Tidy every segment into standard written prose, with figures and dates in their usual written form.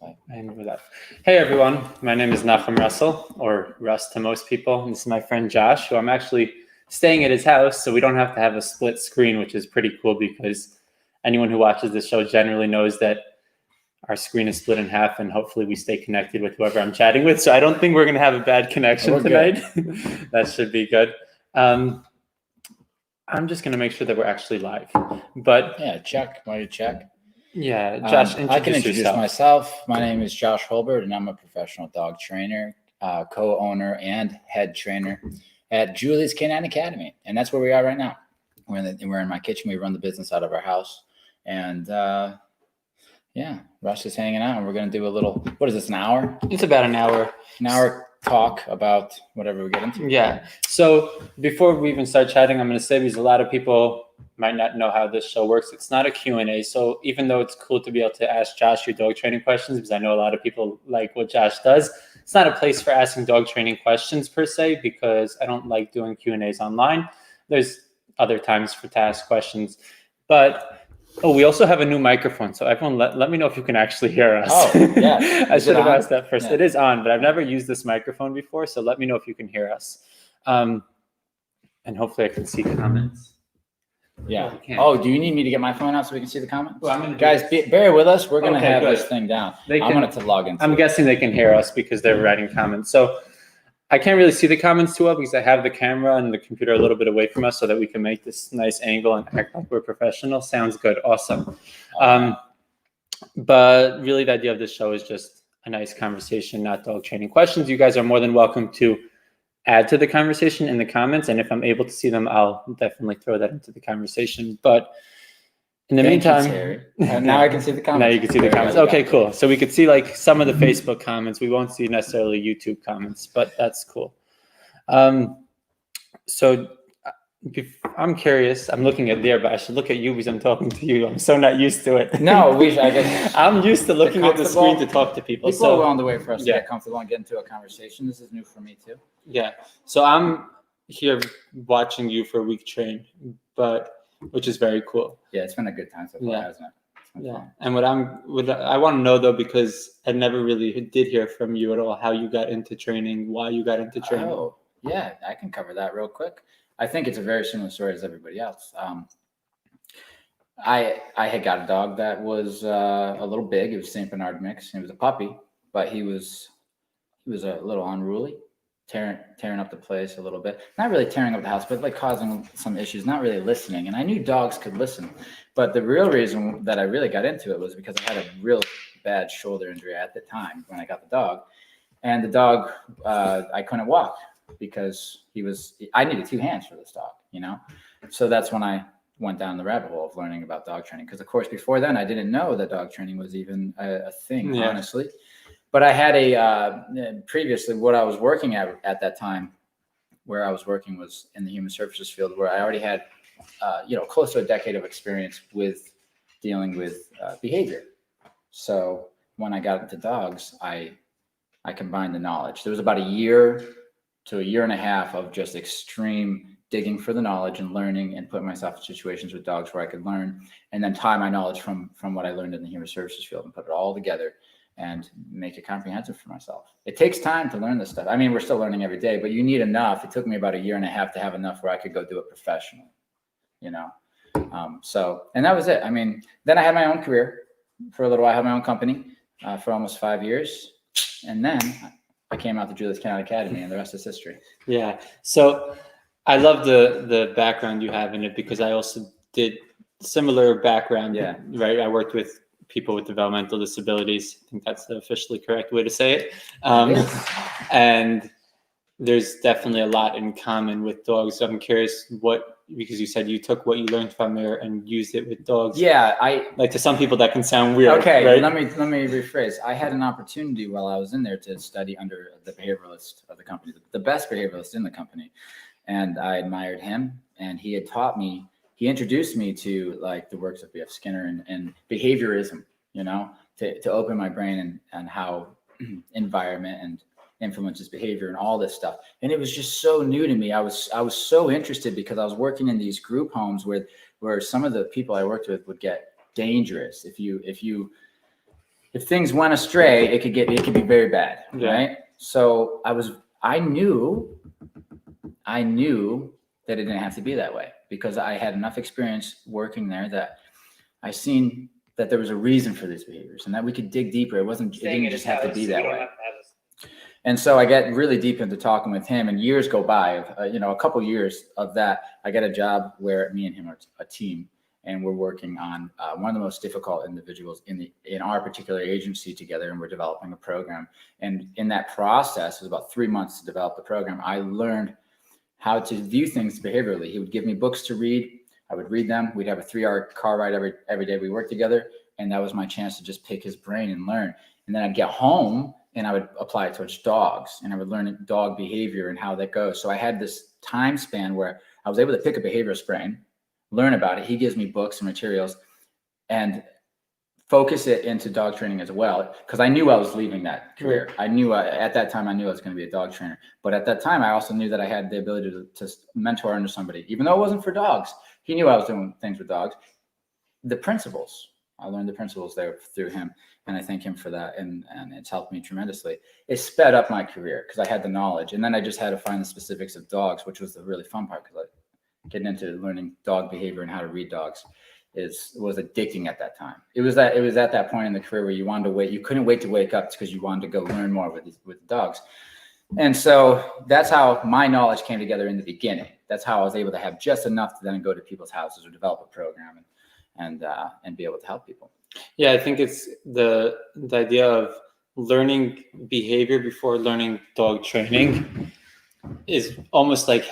I remember that. Hey everyone, my name is Nachum Russell, or Russ to most people. And this is my friend Josh, who I'm actually staying at his house, so we don't have to have a split screen, which is pretty cool because anyone who watches this show generally knows that our screen is split in half, and hopefully we stay connected with whoever I'm chatting with. So I don't think we're going to have a bad connection tonight. That should be good. I'm just going to make sure that we're actually live. But yeah, check. Why do you check? Yeah, Josh, I can introduce myself. My name is Josh Hurlburt, and I'm a professional dog trainer, co-owner, and head trainer at Julie's Canine Academy. And that's where we are right now. We're in my kitchen. We run the business out of our house. And Russ is hanging out, and we're going to do a little, what is this, an hour? It's about an hour. An hour talk about whatever we get into. Yeah. So before we even start chatting, I'm going to say, because a lot of people might not know how this show works, it's not a Q&A. So even though it's cool to be able to ask Josh your dog training questions, because I know a lot of people like what Josh does, it's not a place for asking dog training questions per se, because I don't like doing Q&As online. There's other times to ask questions. But we also have a new microphone. So everyone, let me know if you can actually hear us. Oh, yeah. I should have asked that first. Yeah. It is on, but I've never used this microphone before. So let me know if you can hear us. And hopefully I can see comments. Yeah. Oh, do you need me to get my phone out so we can see the comments? Well, guys, bear with us. We're going to have this thing down. I wanted to log in. I'm guessing they can hear us because they're writing comments. So I can't really see the comments too well because I have the camera and the computer a little bit away from us so that we can make this nice angle and act like we're professional. Sounds good. Awesome. But really the idea of this show is just a nice conversation, not dog training questions. You guys are more than welcome to add to the conversation in the comments. And if I'm able to see them, I'll definitely throw that into the conversation. But in the meantime, now I can see the comments. Now you can see the comments. Okay, cool. So we could see like some of the Facebook comments. We won't see necessarily YouTube comments, but that's cool. So I'm curious. I'm looking at there, but I should look at you because I'm talking to you. I'm so not used to it. No, I guess I'm used to looking at the screen to talk to people. People are on the way for us to get comfortable and get into a conversation. This is new for me too. Yeah. So I'm here watching you for a week train, which is very cool. Yeah, it's been a good time so far, hasn't it? Yeah. And what I want to know though, because I never really did hear from you at all, how you got into training, why you got into training. Oh, yeah, I can cover that real quick. I think it's a very similar story as everybody else. I had got a dog that was a little big. It was St. Bernard mix. It was a puppy, but he was a little unruly, tearing up the place a little bit. Not really tearing up the house, but like causing some issues, not really listening. And I knew dogs could listen. But the real reason that I really got into it was because I had a real bad shoulder injury at the time when I got the dog. And the dog, I couldn't walk because I needed two hands for this dog, So that's when I went down the rabbit hole of learning about dog training. Because of course, before then, I didn't know that dog training was even a thing, honestly. But I had previously what I was working at that time, where I was working was in the human services field, where I already had, close to a decade of experience with dealing with behavior. So when I got into dogs, I combined the knowledge. There was about a year to a year and a half of just extreme digging for the knowledge and learning and putting myself in situations with dogs where I could learn and then tie my knowledge from what I learned in the human services field and put it all together and make it comprehensive for myself. It takes time to learn this stuff. I mean, we're still learning every day, but you need enough. It took me about a year and a half to have enough where I could go do it professionally, and that was it. I mean, then I had my own career for a little while. I had my own company for almost 5 years. And then I came out to Julie's Canine Academy, and the rest is history. Yeah. So I love the background you have in it because I also did similar background. Yeah. Right. I worked with people with developmental disabilities. I think that's the officially correct way to say it. And there's definitely a lot in common with dogs. So I'm curious because you said you took what you learned from there and used it with dogs. Yeah, to some people that can sound weird. Okay, right? let me rephrase. I had an opportunity while I was in there to study under the behavioralist of the company, the best behavioralist in the company, and I admired him. And he had taught me. He introduced me to like the works of B.F. Skinner and behaviorism. To open my brain and how environment and influences behavior and all this stuff. And it was just so new to me. I was so interested because I was working in these group homes where some of the people I worked with would get dangerous if you if things went astray, it could be very bad, right? So I knew that it didn't have to be that way because I had enough experience working there that I seen that there was a reason for these behaviors and that we could dig deeper. It didn't just have to be that way. And so I get really deep into talking with him, and years go by. A couple years of that, I get a job where me and him are a team, and we're working on one of the most difficult individuals in our particular agency together, and we're developing a program. And in that process, it was about 3 months to develop the program. I learned how to view things behaviorally. He would give me books to read. I would read them. We'd have a 3-hour car ride every day we worked together, and that was my chance to just pick his brain and learn. And then I'd get home, and I would apply it towards dogs, and I would learn dog behavior and how that goes. So I had this time span where I was able to pick a behavioral brain, learn about it. He gives me books and materials, and focus it into dog training as well, because I knew I was leaving that career. I knew at that time I knew I was going to be a dog trainer. But at that time, I also knew that I had the ability to mentor under somebody, even though it wasn't for dogs. He knew I was doing things with dogs. The principles, I learned the principles there through him, and I thank him for that. And it's helped me tremendously. It sped up my career because I had the knowledge, and then I just had to find the specifics of dogs, which was the really fun part, because getting into learning dog behavior and how to read dogs was addicting at that time. It was at that point in the career where you couldn't wait to wake up because you wanted to go learn more with dogs. And so that's how my knowledge came together in the beginning. That's how I was able to have just enough to then go to people's houses or develop a program and be able to help people. Yeah, I think it's the idea of learning behavior before learning dog training is almost like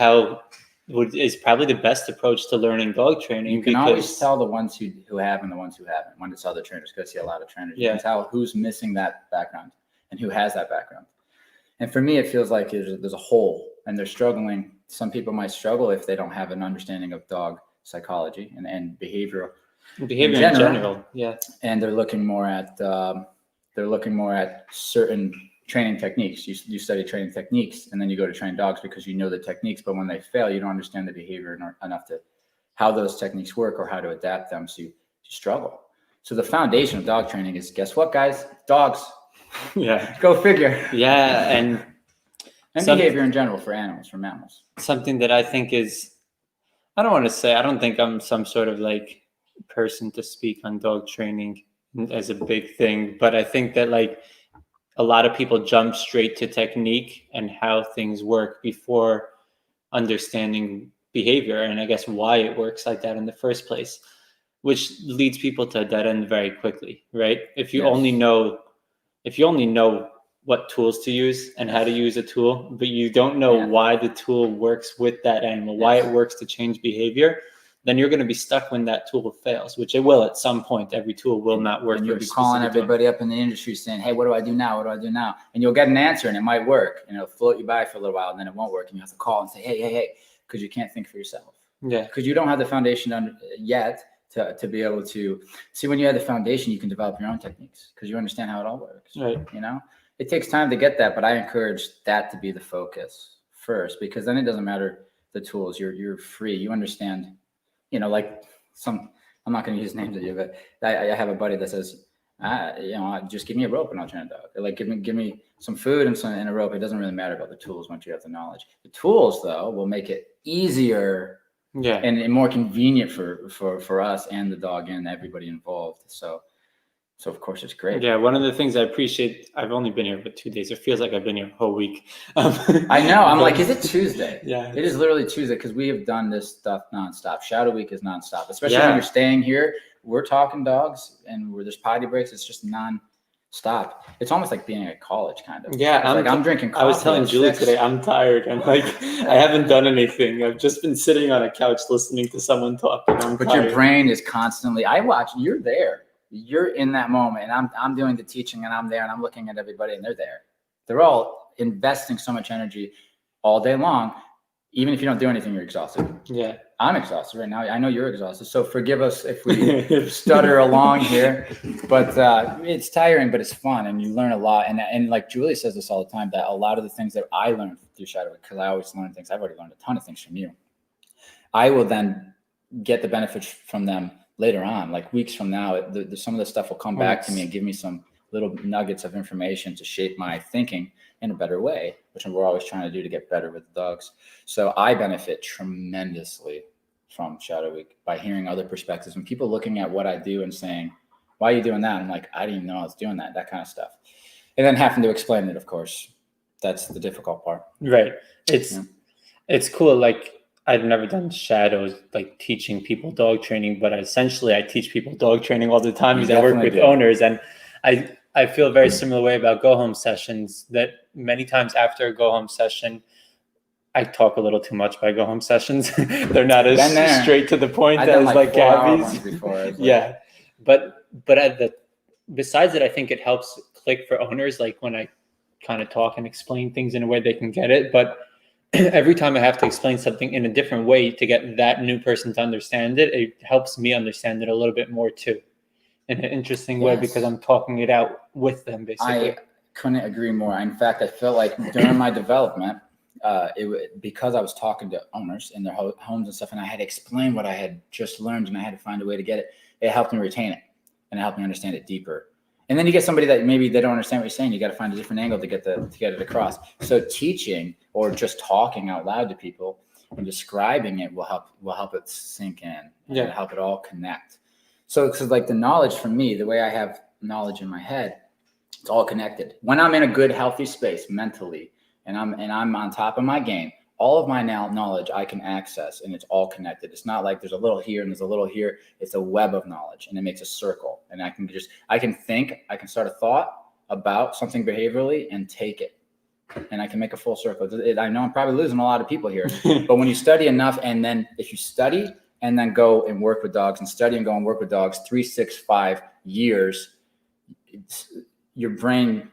is probably the best approach to learning dog training. You can always tell the ones who have and the ones who haven't. When it's other trainers, because I see a lot of trainers. You can tell who's missing that background and who has that background. And for me, it feels like there's a hole, and they're struggling. Some people might struggle if they don't have an understanding of dog psychology and behavior in general. Yeah. And they're looking more at certain training techniques. You study training techniques, and then you go to train dogs because you know the techniques, but when they fail, you don't understand the behavior enough to how those techniques work or how to adapt them. So you struggle. So the foundation of dog training is, guess what, guys? Dogs. Yeah. Go figure. Yeah. And behavior in general for mammals. Something that I think I don't think I'm some sort of like person to speak on dog training as a big thing, but I think that like a lot of people jump straight to technique and how things work before understanding behavior, and I guess why it works like that in the first place, which leads people to a dead end very quickly, right? If you only know what tools to use and how to use a tool, but you don't know why the tool works with that animal, why it works to change behavior, then you're going to be stuck when that tool fails, which it will at some point. Every tool will not work. And you'll be calling everybody up in the industry saying, hey, what do I do now? What do I do now? And you'll get an answer, and it might work, and it'll float you by for a little while, and then it won't work. And you have to call and say, hey, because you can't think for yourself. Yeah. Because you don't have the foundation yet to be able to see. When you have the foundation, you can develop your own techniques because you understand how it all works. Right. It takes time to get that, but I encourage that to be the focus first, because then it doesn't matter the tools. You're free. You understand. Like I'm not going to use names of you, but I have a buddy that says, just give me a rope and I'll train a dog. Or like give me some food and a rope. It doesn't really matter about the tools once you have the knowledge. The tools, though, will make it easier and more convenient for us and the dog and everybody involved. So of course it's great. Yeah, one of the things I appreciate, I've only been here for 2 days. It feels like I've been here a whole week. I know. I'm like, is it Tuesday? Yeah. It is literally Tuesday because we have done this stuff nonstop. Shadow Week is nonstop, especially when you're staying here. We're talking dogs, and where there's potty breaks, it's just nonstop. It's almost like being at college, kind of. Yeah, I'm drinking coffee. I was telling Julie today, I'm tired, and like I haven't done anything. I've just been sitting on a couch listening to someone talk. But your brain is constantly. You're there. You're in that moment, and I'm doing the teaching, and I'm there, and I'm looking at everybody, and they're there. They're all investing so much energy all day long. Even if you don't do anything, you're exhausted. Yeah. I'm exhausted right now. I know you're exhausted. So forgive us if we stutter along here, but it's tiring, but it's fun, and you learn a lot. And like Julie says this all the time, that a lot of the things that I learned through Shadow, because I always learn things. I've already learned a ton of things from you. I will then get the benefits from them later on, like weeks from now. Some of the stuff will come back to me and give me some little nuggets of information to shape my thinking in a better way, which we're always trying to do to get better with the dogs. So I benefit tremendously from Shadow Week by hearing other perspectives, and people looking at what I do and saying, why are you doing that? I'm like, I didn't even know I was doing that kind of stuff. And then having to explain it, of course, that's the difficult part. Right. It's cool. Like, I've never done shadows, like teaching people dog training, but essentially I teach people dog training all the time because I work with owners, and I feel a very similar way about go home sessions, that many times after a go home session, I talk a little too much by go home sessions. They're not as straight to the point as like Gabby's. Yeah. But besides it, I think it helps click for owners, like when I kind of talk and explain things in a way they can get it. But every time I have to explain something in a different way to get that new person to understand it, it helps me understand it a little bit more too, in an interesting way, because I'm talking it out with them, basically. I couldn't agree more. In fact, I feel like during my development, because I was talking to owners in their homes and stuff, and I had to explain what I had just learned, and I had to find a way to get it. It helped me retain it, and it helped me understand it deeper. And then you get somebody that maybe they don't understand what you're saying. You got to find a different angle to get it across. So teaching or just talking out loud to people and describing it will help it sink in and help it all connect. So like the knowledge for me, the way I have knowledge in my head, it's all connected. When I'm in a good, healthy space mentally, and I'm on top of my game, all of my knowledge I can access, and it's all connected. It's not like there's a little here and there's a little here. It's a web of knowledge, and it makes a circle. And I can think, I can start a thought about something behaviorally and take it, and I can make a full circle. I know I'm probably losing a lot of people here, but when you study enough, and then if you study and then go and work with dogs, and study and go and work with dogs 3, 6, 5 years, your brain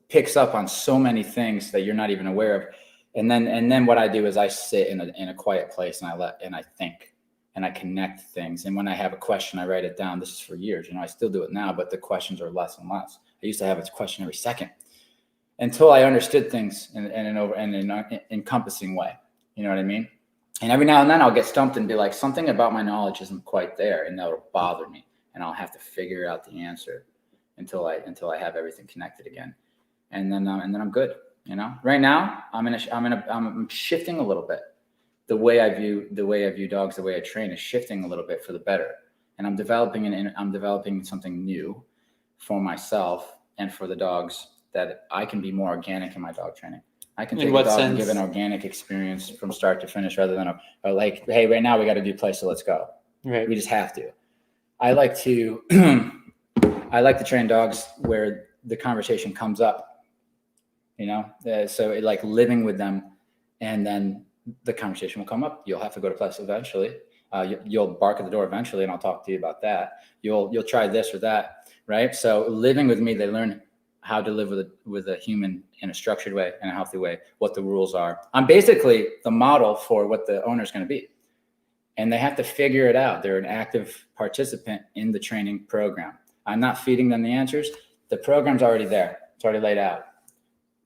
picks up on so many things that you're not even aware of. And then what I do is I sit in a quiet place, and I think, and I connect things. And when I have a question, I write it down. This is for years. I still do it now, but the questions are less and less. I used to have a question every second until I understood things in an encompassing way. You know what I mean? And every now and then I'll get stumped and be like, something about my knowledge isn't quite there, and that'll bother me, and I'll have to figure out the answer until I have everything connected again, and then I'm good. Right now I'm shifting a little bit. The way I view dogs, the way I train is shifting a little bit for the better. And I'm developing something new for myself and for the dogs, that I can be more organic in my dog training. I can take a dog and give an organic experience from start to finish, rather than a like, hey, right now we got to do play, so let's go. Right. We just have to. I like to train dogs where the conversation comes up. So it, like living with them, and then the conversation will come up. You'll have to go to class eventually. You'll bark at the door eventually, and I'll talk to you about that. You'll try this or that, right? So living with me, they learn how to live with a human in a structured way, in a healthy way, what the rules are. I'm basically the model for what the owner's going to be, and they have to figure it out. They're an active participant in the training program. I'm not feeding them the answers. The program's already there. It's already laid out.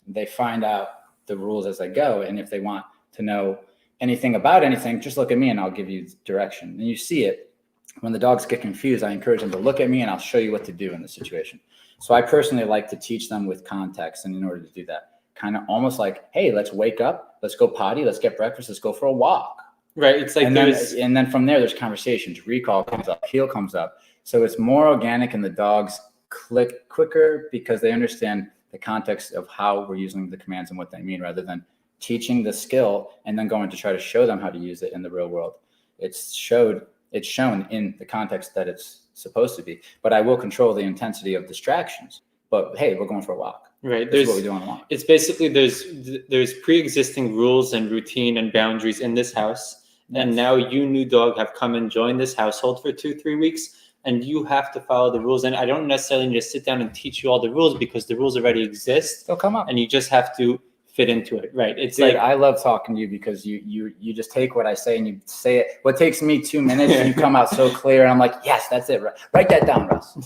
They find out the rules as they go. And if they want to know anything about anything, just look at me and I'll give you direction. And you see it. When the dogs get confused, I encourage them to look at me, and I'll show you what to do in the situation. So I personally like to teach them with context. And in order to do that, kind of almost like, hey, let's wake up, let's go potty, let's get breakfast, let's go for a walk. Right. It's like, and then from there, there's conversations. Recall comes up, heel comes up. So it's more organic, and the dogs click quicker because they understand the context of how we're using the commands and what they mean, rather than teaching the skill and then going to try to show them how to use it in the real world. It's shown in the context that it's supposed to be, but I will control the intensity of distractions. But hey, we're going for a walk. Right. That's what we do on a walk. It's basically there's pre-existing rules and routine and boundaries in this house. Yes. And now you, new dog, have come and joined this household for 2-3 weeks. And you have to follow the rules. And I don't necessarily need to sit down and teach you all the rules, because the rules already exist. They'll come up. And you just have to fit into it. Right. It's Dude, I love talking to you, because you just take what I say and you say it. What takes me 2 minutes, you come out so clear. And I'm like, yes, that's it. Write that down, Russ.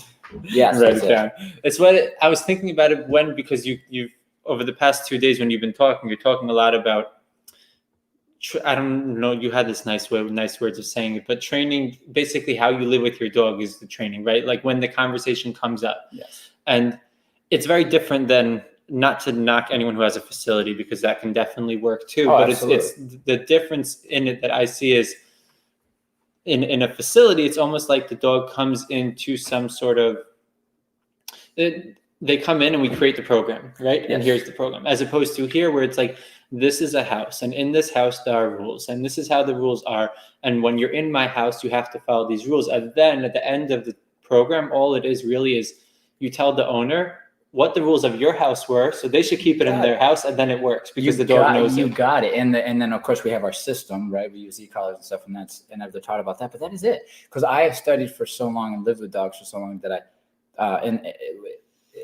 Yes, write it down. It's what I was thinking about it because you've over the past 2 days when you've been talking, you're talking a lot about I don't know, you had this nice words of saying it, but training, basically how you live with your dog is the training, right? Like when the conversation comes up. Yes. And it's very different than, not to knock anyone who has a facility, because that can definitely work too. Oh, but absolutely. it's the difference in it that I see is in a facility, it's almost like the dog comes into some sort of, they come in and we create the program, right? Yes. And here's the program, as opposed to here where it's like, this is a house, and in this house there are rules, and this is how the rules are, and when you're in my house you have to follow these rules. And then at the end of the program, all it is really is you tell the owner what the rules of your house were, so they should keep it in their house, and then it works because the dog knows you it. got it. And then of course we have our system, right? We use e-collars and stuff, and they're taught about that. But that is it, because I have studied for so long and lived with dogs for so long that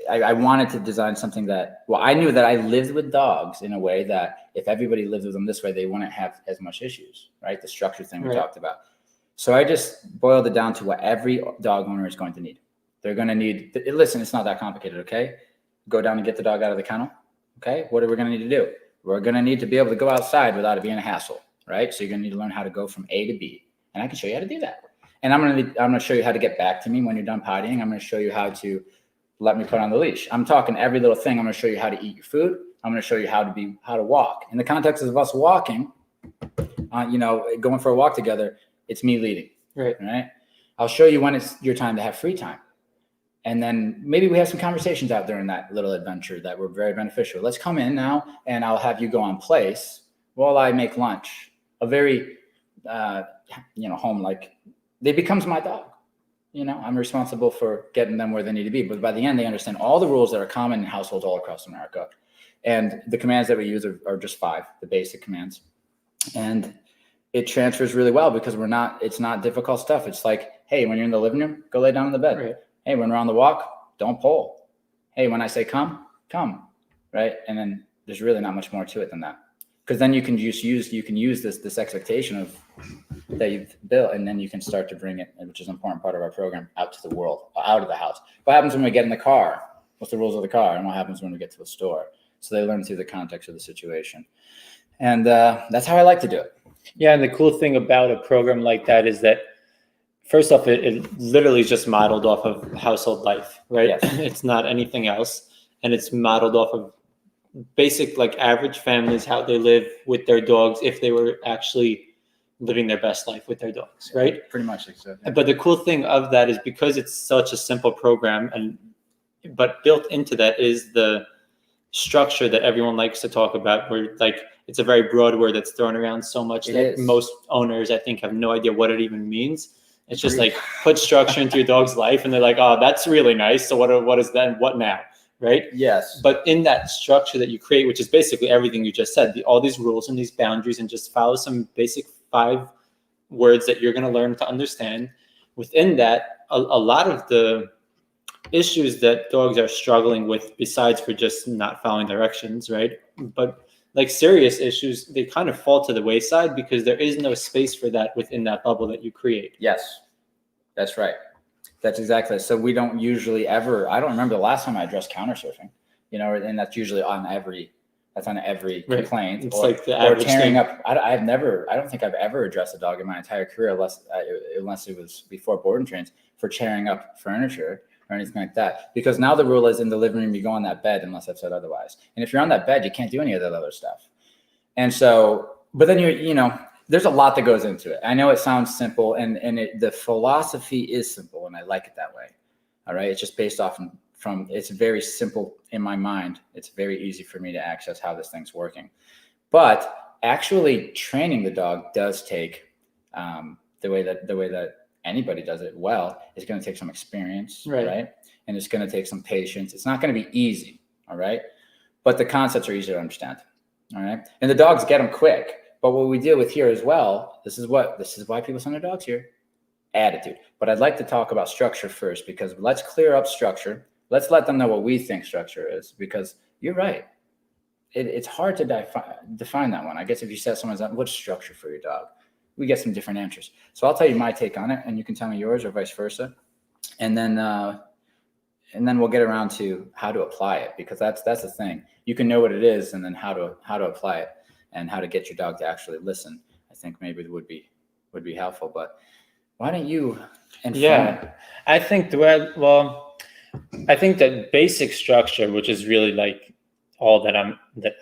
I wanted to design something that, well, I knew that I lived with dogs in a way that if everybody lived with them this way, they wouldn't have as much issues, right? The structure thing we talked about. So I just boiled it down to what every dog owner is going to need. They're going to need, listen, it's not that complicated, okay? Go down and get the dog out of the kennel, okay? What are we going to need to do? We're going to need to be able to go outside without it being a hassle, right? So you're going to need to learn how to go from A to B. And I can show you how to do that. And I'm going to show you how to get back to me when you're done pottying. I'm going to show you how to let me put on the leash. I'm talking every little thing. I'm going to show you how to eat your food. I'm going to show you how to walk. In the context of us walking, going for a walk together, it's me leading. Right. I'll show you when it's your time to have free time. And then maybe we have some conversations out during that little adventure that were very beneficial. Let's come in now, and I'll have you go on place while I make lunch. A very, home-like, it becomes my dog. I'm responsible for getting them where they need to be. But by the end, they understand all the rules that are common in households all across America. And the commands that we use are just 5, the basic commands. And it transfers really well because it's not difficult stuff. It's like, hey, when you're in the living room, go lay down in the bed. Right. Hey, when we're on the walk, don't pull. Hey, when I say come, right? And then there's really not much more to it than that. Because then you can use this expectation of that you've built, and then you can start to bring it, which is an important part of our program, out to the world, out of the house. What happens when we get in the car? What's the rules of the car? And what happens when we get to a store? So they learn through the context of the situation. And that's how I like to do it. Yeah, and the cool thing about a program like that is that, first off, it literally is just modeled off of household life, right? Yes. It's not anything else. And it's modeled off of basic, like, average families, how they live with their dogs if they were actually living their best life with their dogs, right? Pretty much like so. Yeah. But the cool thing of that is because it's such a simple program, but built into that is the structure that everyone likes to talk about, where, like, it's a very broad word that's thrown around so much that most owners, I think, have no idea what it even means. It's just like, put structure into your dog's life, and they're like, oh, that's really nice. So what is that? What now? Right? Yes. But in that structure that you create, which is basically everything you just said, all these rules and these boundaries, and just follow some basic 5 words that you're going to learn to understand. Within that, a lot of the issues that dogs are struggling with, besides for just not following directions, right? But like serious issues, they kind of fall to the wayside because there is no space for that within that bubble that you create. Yes, that's right. That's exactly it. So we don't usually ever, I don't remember the last time I addressed counter surfing, and that's usually on every complaint. It's or, like the average tearing thing. up. I don't think I've ever addressed a dog in my entire career, unless it was before board and trains, for tearing up furniture or anything like that. Because now the rule is, in the living room, you go on that bed unless I've said otherwise. And if you're on that bed, you can't do any of that other stuff. And so, but then there's a lot that goes into it. I know it sounds simple, and the philosophy is simple, and I like it that way. All right. It's just based off from it's very simple in my mind. It's very easy for me to access how this thing's working. But actually training the dog does take the way that anybody does it well, is going to take some experience, right? And it's going to take some patience. It's not going to be easy, all right? But the concepts are easy to understand, all right? And the dogs get them quick. But what we deal with here as well, this is why people send their dogs here, attitude. But I'd like to talk about structure first, because let's clear up structure. Let's let them know what we think structure is, because you're right. It's hard to define that one. I guess if you said someone's, what's structure for your dog? We get some different answers. So I'll tell you my take on it, and you can tell me yours, or vice versa. And then we'll get around to how to apply it, because that's the thing. You can know what it is, and then how to apply it. and how to get your dog to actually listen, I think maybe would be helpful. But why don't you inform? Yeah, I think I think that basic structure, which is really like all that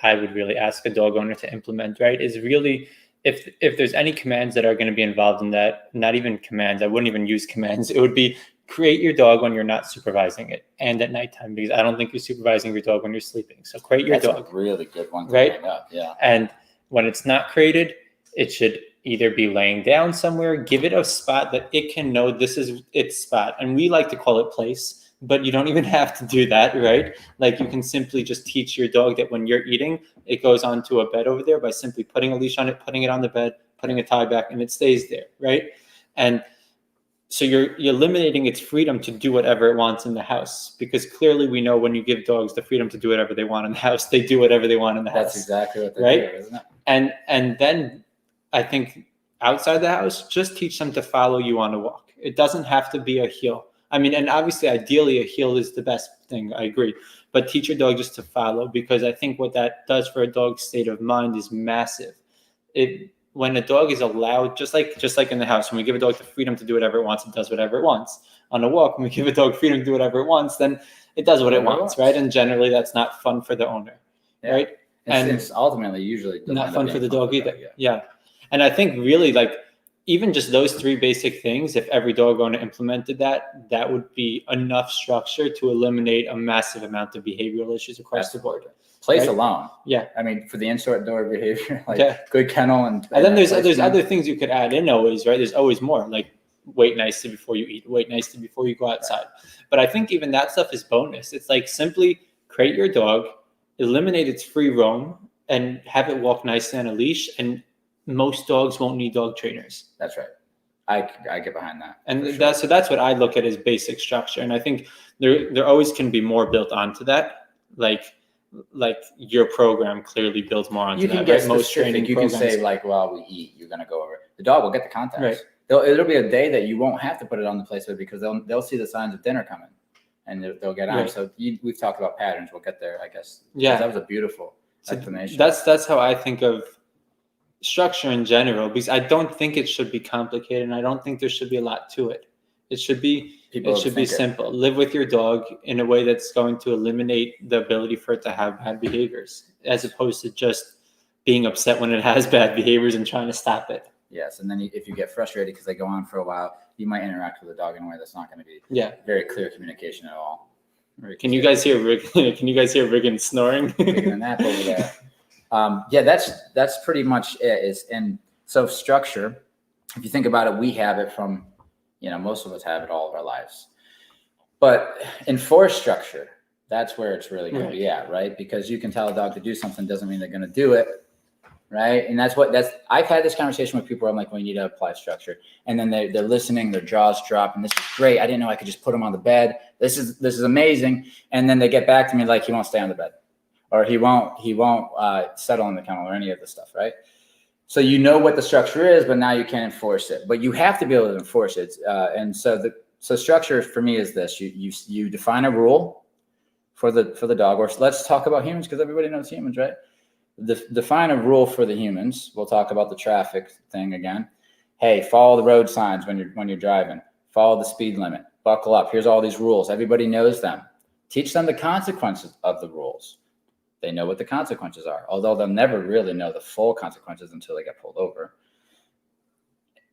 I would really ask a dog owner to implement, right, is really if there's any commands that are going to be involved in that, not even commands, I wouldn't even use commands. It would be create your dog when you're not supervising it and at nighttime, because I don't think you're supervising your dog when you're sleeping. So create your dog. That's a really good one to right? bring up. Yeah. And when it's not created, it should either be laying down somewhere, give it a spot that it can know this is its spot. And we like to call it place, but you don't even have to do that, right? Like you can simply just teach your dog that when you're eating, it goes onto a bed over there by simply putting a leash on it, putting it on the bed, putting a tie back, and it stays there, right? And so you're eliminating its freedom to do whatever it wants in the house, because clearly we know when you give dogs the freedom to do whatever they want in the house, they do whatever they want in the house. That's exactly what they right? do, isn't it? And then I think outside the house, just teach them to follow you on a walk. It doesn't have to be a heel. I mean, and obviously, ideally, a heel is the best thing. I agree. But teach your dog just to follow, because I think what that does for a dog's state of mind is massive. When a dog is allowed, just like in the house, when we give a dog the freedom to do whatever it wants, it does whatever it wants. On a walk, when we give a dog freedom to do whatever it wants, then it does what it wants, right? And generally, that's not fun for the owner, right? And it's ultimately usually not fun for the dog either. Yeah. And I think really like even just those three basic things, if every dog owner implemented that, that would be enough structure to eliminate a massive amount of behavioral issues across the board. Place right? alone. Yeah. I mean, for the in-short door behavior, like good kennel and then there's other things you could add in always, right? There's always more, like wait nicely before you eat, wait nicely before you go outside. Right. But I think even that stuff is bonus. It's like simply create your dog, eliminate its free roam, and have it walk nicely on a leash. And most dogs won't need dog trainers. That's right. I get behind that. And that's what I look at as basic structure. And I think there always can be more built onto that. Like your program clearly builds more onto that. You can get right? Most training you programs. can say like, while we eat, you're going to go over it. The dog will get the context. Right. It'll be a day that you won't have to put it on the place because they'll see the signs of dinner coming and they'll get on. Right. So we've talked about patterns. We'll get there, I guess. Yeah. That was a beautiful explanation. That's how I think of structure in general, because I don't think it should be complicated, and I don't think there should be a lot to it. It should be simple. Live with your dog in a way that's going to eliminate the ability for it to have bad behaviors, as opposed to just being upset when it has bad behaviors and trying to stop it. Yes, and then if you get frustrated because they go on for a while, you might interact with the dog in a way that's not going to be very clear communication at all. Can you guys hear Riggin snoring? Taking a nap over there. That's pretty much it. And so structure, if you think about it, we have it from, most of us have it all of our lives. But enforced structure, that's where it's really going to be at, right? Because you can tell a dog to do something doesn't mean they're going to do it, right? And I've had this conversation with people where I'm like, well, you need to apply structure. And then they're listening, their jaws drop, and this is great. I didn't know I could just put him on the bed. This is amazing. And then they get back to me like, he won't stay on the bed. Or he won't settle in the kennel or any of the stuff, right? So you know what the structure is, but now you can't enforce it. But you have to be able to enforce it. And so structure for me is this: you define a rule for the dog. Or let's talk about humans because everybody knows humans, right? Define a rule for the humans. We'll talk about the traffic thing again. Hey, follow the road signs when you're driving. Follow the speed limit. Buckle up. Here's all these rules. Everybody knows them. Teach them the consequences of the rules. They know what the consequences are, although they'll never really know the full consequences until they get pulled over.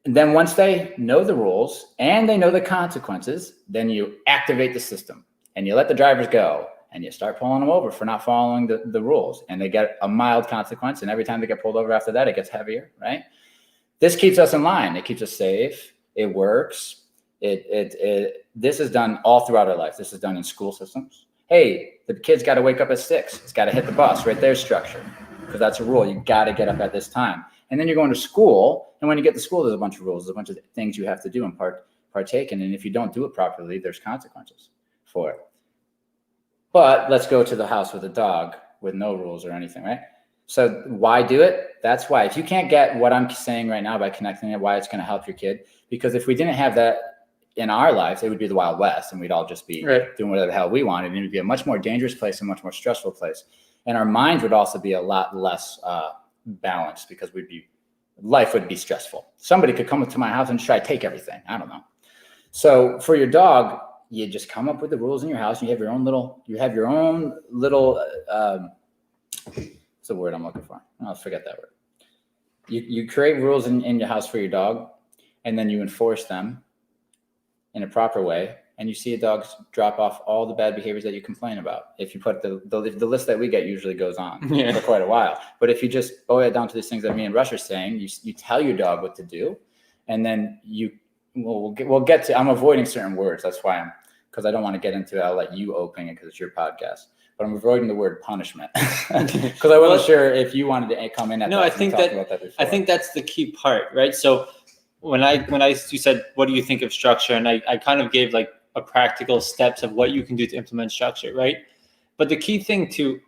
And then once they know the rules and they know the consequences, then you activate the system and you let the drivers go and you start pulling them over for not following the rules. And they get a mild consequence. And every time they get pulled over after that, it gets heavier, right? This keeps us in line. It keeps us safe. It works. This is done all throughout our life. This is done in school systems. Hey, the kid's got to wake up at 6. It's got to hit the bus. Right there's structure, because that's a rule. You got to get up at this time. And then you're going to school, and when you get to school, there's a bunch of rules. There's a bunch of things you have to do and partake in. And if you don't do it properly, there's consequences for it. But let's go to the house with a dog with no rules or anything, right? So why do it? That's why. If you can't get what I'm saying right now by connecting it, why it's going to help your kid. Because if we didn't have that in our lives, it would be the Wild West, and we'd all just be doing whatever the hell we wanted. And it would be a much more dangerous place, a much more stressful place. And our minds would also be a lot less balanced because life would be stressful. Somebody could come to my house and try to take everything. I don't know. So for your dog, you just come up with the rules in your house. And you have your own little. What's the word I'm looking for? I'll forget that word. You create rules in your house for your dog, and then you enforce them in a proper way. And you see a dog drop off all the bad behaviors that you complain about. If you put the list that we get usually goes on for quite a while. But if you just boil it down to these things that me and Rush are saying, you tell your dog what to do, and then we'll get to. I'm avoiding certain words. That's why because I don't want to get into it. I'll let you open it because it's your podcast. But I'm avoiding the word punishment because I wasn't sure if you wanted to come in. I think that's the key part, right? So when you said, what do you think of structure? And I kind of gave like a practical steps of what you can do to implement structure, right? But the key thing to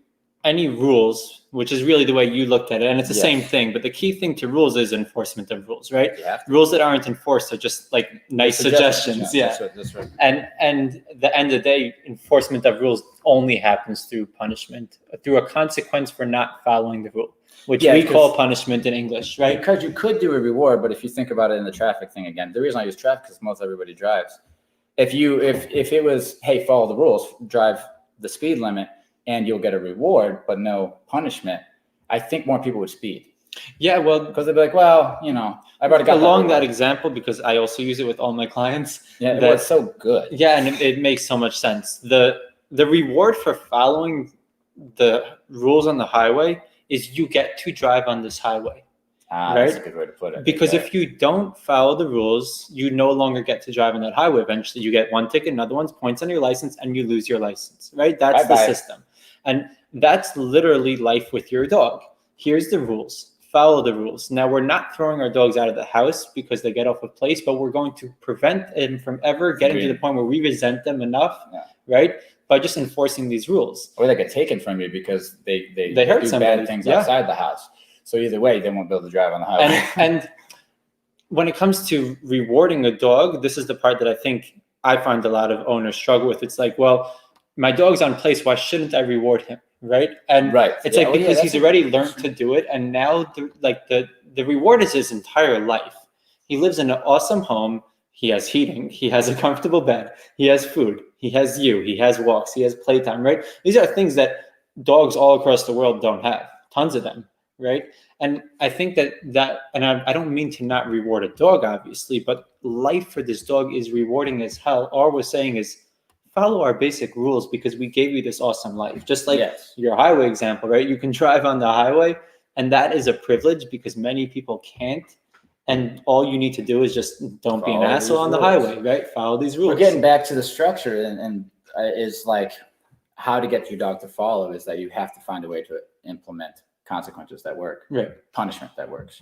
any rules, which is really the way you looked at it, and it's the same thing, but the key thing to rules is enforcement of rules, right? Rules that aren't enforced are just like nice suggestions. That's right. And the end of the day, enforcement of rules only happens through punishment, through a consequence for not following the rule, which we call punishment in English, right? Because you could do a reward, but if you think about it in the traffic thing again, the reason I use traffic is most everybody drives. If it was, hey, follow the rules, drive the speed limit, and you'll get a reward, but no punishment, I think more people would speed. Yeah, well, because they'd be like, well, I've already got along that example, because I also use it with all my clients. Yeah, it's so good. Yeah, and it makes so much sense. The reward for following the rules on the highway is you get to drive on this highway. Right? That's a good way to put it. Because if you don't follow the rules, you no longer get to drive on that highway. Eventually, you get one ticket, another one's points on your license, and you lose your license, right? That's the system. And that's literally life with your dog. Here's the rules. Follow the rules. Now, we're not throwing our dogs out of the house because they get off of place, but we're going to prevent them from ever getting to the point where we resent them enough, right? By just enforcing these rules. Or they get taken from you because they hurt do bad things outside the house. So either way, they won't be able to drive on the highway. And when it comes to rewarding a dog, this is the part that I think I find a lot of owners struggle with. It's like, well, my dog's on place. Why shouldn't I reward him? Right. And it's because he's already learned to do it. And now the reward is his entire life. He lives in an awesome home. He has heating. He has a comfortable bed. He has food. He has you. He has walks. He has playtime. Right. These are things that dogs all across the world don't have. Tons of them. Right. And I think that and I don't mean to not reward a dog, obviously, but life for this dog is rewarding as hell. All we're saying is follow our basic rules because we gave you this awesome life. Just like your highway example, right? You can drive on the highway, and that is a privilege because many people can't. And all you need to do is just don't be an asshole on the highway, right? Follow these rules. We're getting back to the structure and is like how to get your dog to follow is that you have to find a way to implement consequences that work, right? Punishment that works.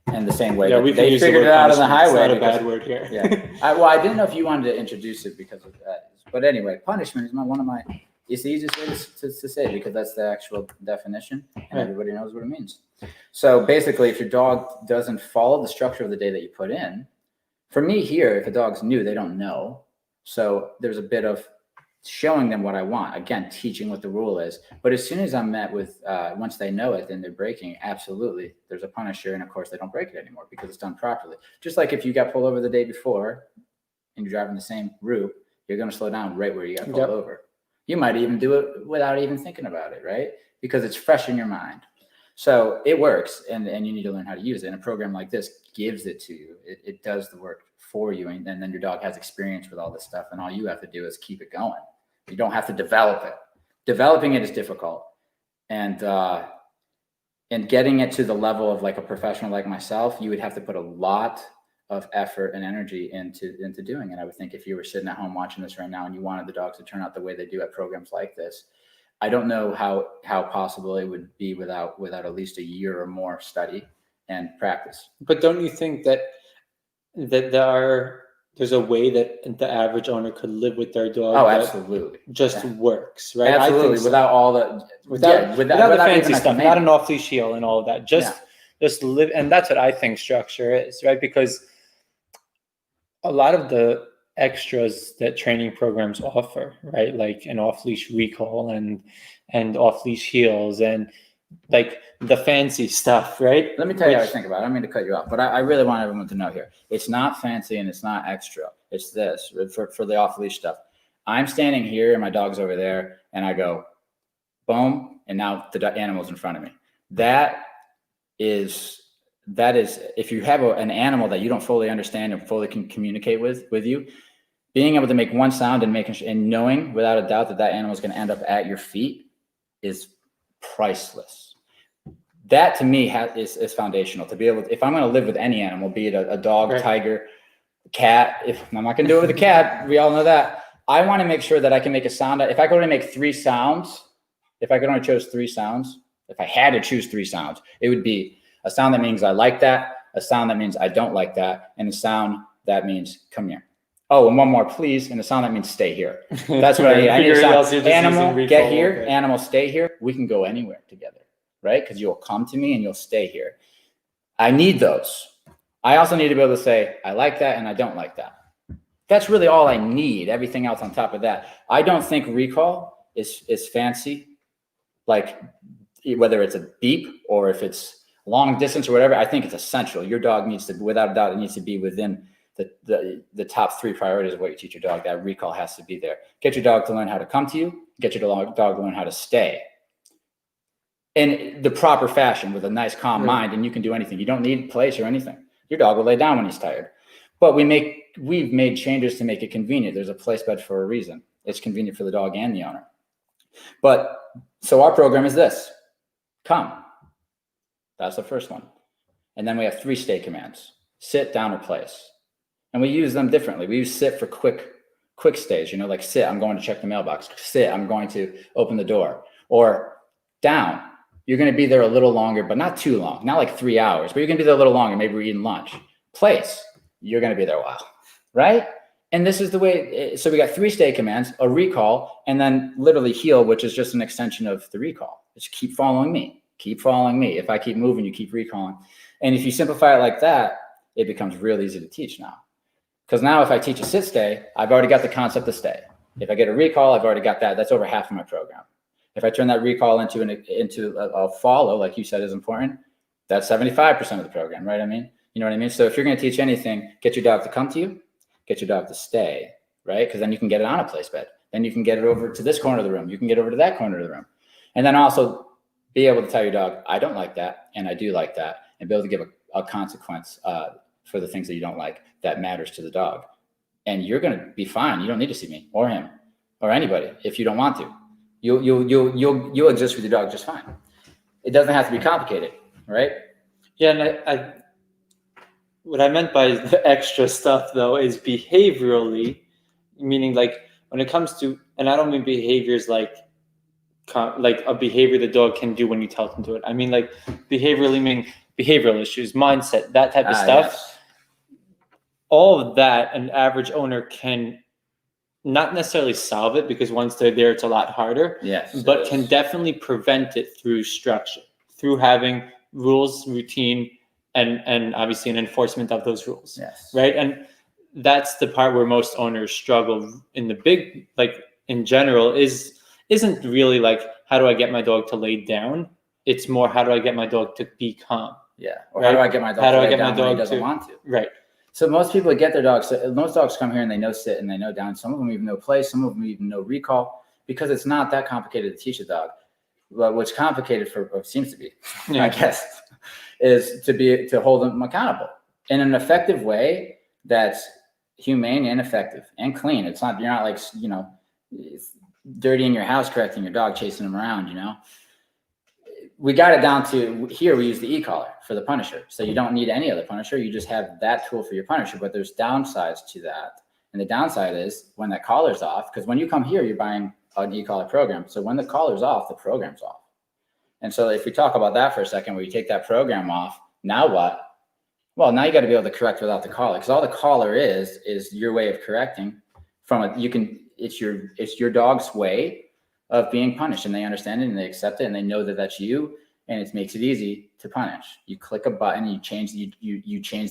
And the same way they figured it out on the highway. It's not a bad word here. I didn't know if you wanted to introduce it because of that. But anyway, punishment is it's the easiest way to say because that's the actual definition and everybody knows what it means. So basically, if your dog doesn't follow the structure of the day that you put in, for me here, if a dog's new, they don't know. So there's a bit of showing them what I want. Again, teaching what the rule is. But as soon as I'm met with, once they know it, then they're breaking. Absolutely. There's a punisher. And of course, they don't break it anymore because it's done properly. Just like if you got pulled over the day before and you're driving the same route, you're going to slow down right where you got pulled over. You might even do it without even thinking about it, right? Because it's fresh in your mind. So it works. And you need to learn how to use it. And a program like this gives it to you. It does the work for you. And then your dog has experience with all this stuff. And all you have to do is keep it going. You don't have to develop it. Developing it is difficult. And getting it to the level of like a professional like myself, you would have to put a lot of effort and energy into doing it. I would think if you were sitting at home watching this right now and you wanted the dogs to turn out the way they do at programs like this, I don't know how possible it would be without at least a year or more study and practice. But don't you think that there's a way that the average owner could live with their dog? Oh, absolutely. Just works, right? Absolutely. I think without all the without the fancy stuff, not an off-leash heel and all of that. Just live, and that's what I think structure is, right? Because a lot of the extras that training programs offer, right, like an off-leash recall and off-leash heels and like the fancy stuff, right? Let me tell you how I think about it. I don't mean to cut you off, but I really want everyone to know here. It's not fancy and it's not extra. It's this for the off leash stuff. I'm standing here and my dog's over there, and I go, boom, and now the animal's in front of me. That is if you have an animal that you don't fully understand and fully can communicate with you, being able to make one sound and knowing without a doubt that animal is going to end up at your feet is priceless. That to me is foundational to be able to, if I'm going to live with any animal, be it a dog, right, tiger, cat. If I'm not going to do it with a cat, we all know that. I want to make sure that I can make a sound. If I could only make 3 sounds, if I could only choose 3 sounds, if I had to choose 3 sounds, it would be a sound that means I like that, a sound that means I don't like that, and a sound that means come here. Oh, and one more, please, and a sound that means stay here. That's what I need. I need a sound. Animal, get here. Okay. Animal, stay here. We can go anywhere together, right? Because you'll come to me and you'll stay here. I need those. I also need to be able to say, I like that and I don't like that. That's really all I need. Everything else on top of that. I don't think recall is fancy. Like whether it's a beep or if it's long distance or whatever, I think it's essential. Your dog needs to, without a doubt, it needs to be within the top 3 priorities of what you teach your dog. That recall has to be there. Get your dog to learn how to come to you. Get your dog to learn how to stay in the proper fashion with a nice calm mind, and you can do anything. You don't need place or anything. Your dog will lay down when he's tired. But we've made changes to make it convenient. There's a place bed for a reason. It's convenient for the dog and the owner. But so our program is this: come. That's the first one. And then we have 3 stay commands: sit, down, or place. And we use them differently. We use sit for quick stays, like sit, I'm going to check the mailbox. Sit, I'm going to open the door. Or down, you're going to be there a little longer, but not too long, not like 3 hours, but you're going to be there a little longer. Maybe we're eating lunch. Place, you're going to be there a while, right? And this is the way. So we got 3 stay commands, a recall, and then literally heel, which is just an extension of the recall. Just keep following me. Keep following me. If I keep moving, you keep recalling. And if you simplify it like that, it becomes real easy to teach now. Because now if I teach a sit stay, I've already got the concept of stay. If I get a recall, I've already got that. That's over half of my program. If I turn that recall into a follow, like you said, is important, that's 75% of the program, right? You know what I mean? So if you're going to teach anything, get your dog to come to you, get your dog to stay, right? Because then you can get it on a place bed. Then you can get it over to this corner of the room. You can get over to that corner of the room. And then also be able to tell your dog, I don't like that, and I do like that, and be able to give a consequence for the things that you don't like that matters to the dog. And you're going to be fine. You don't need to see me or him or anybody if you don't want to. You'll exist with your dog just fine. It doesn't have to be complicated, right? Yeah, and what I meant by the extra stuff though is behaviorally, meaning like when it comes to, and I don't mean behaviors like a behavior the dog can do when you tell them to it. I mean like behaviorally, meaning behavioral issues, mindset, that type of stuff. Yes. All of that, an average owner can not necessarily solve it, because once they're there, it's a lot harder. Yes, but can definitely prevent it through structure, through having rules, routine, and obviously an enforcement of those rules. Yes. Right. And that's the part where most owners struggle in the big, like in general, isn't really like, how do I get my dog to lay down? It's more, how do I get my dog to be calm? Yeah. Or right? How do I get my dog to lay down when he doesn't want to? Right. So most people get their dogs. Most dogs come here and they know sit and they know down. Some of them even know play. Some of them even know recall, because it's not that complicated to teach a dog. But what's complicated seems to be, I guess, is to hold them accountable in an effective way that's humane and effective and clean. It's not, you're not like, dirty in your house, correcting your dog, chasing them around, We got it down to here. We use the e-collar for the punisher. So you don't need any other punisher. You just have that tool for your punisher, but there's downsides to that. And the downside is when that collar's off, because when you come here, you're buying an e-collar program. So when the collar's off, the program's off. And so if we talk about that for a second, where you take that program off, now what? Well, now you got to be able to correct without the collar, because all the collar is your way of correcting it's your dog's way of being punished, and they understand it and they accept it and they know that that's you, and it makes it easy to punish. You click a button, you change the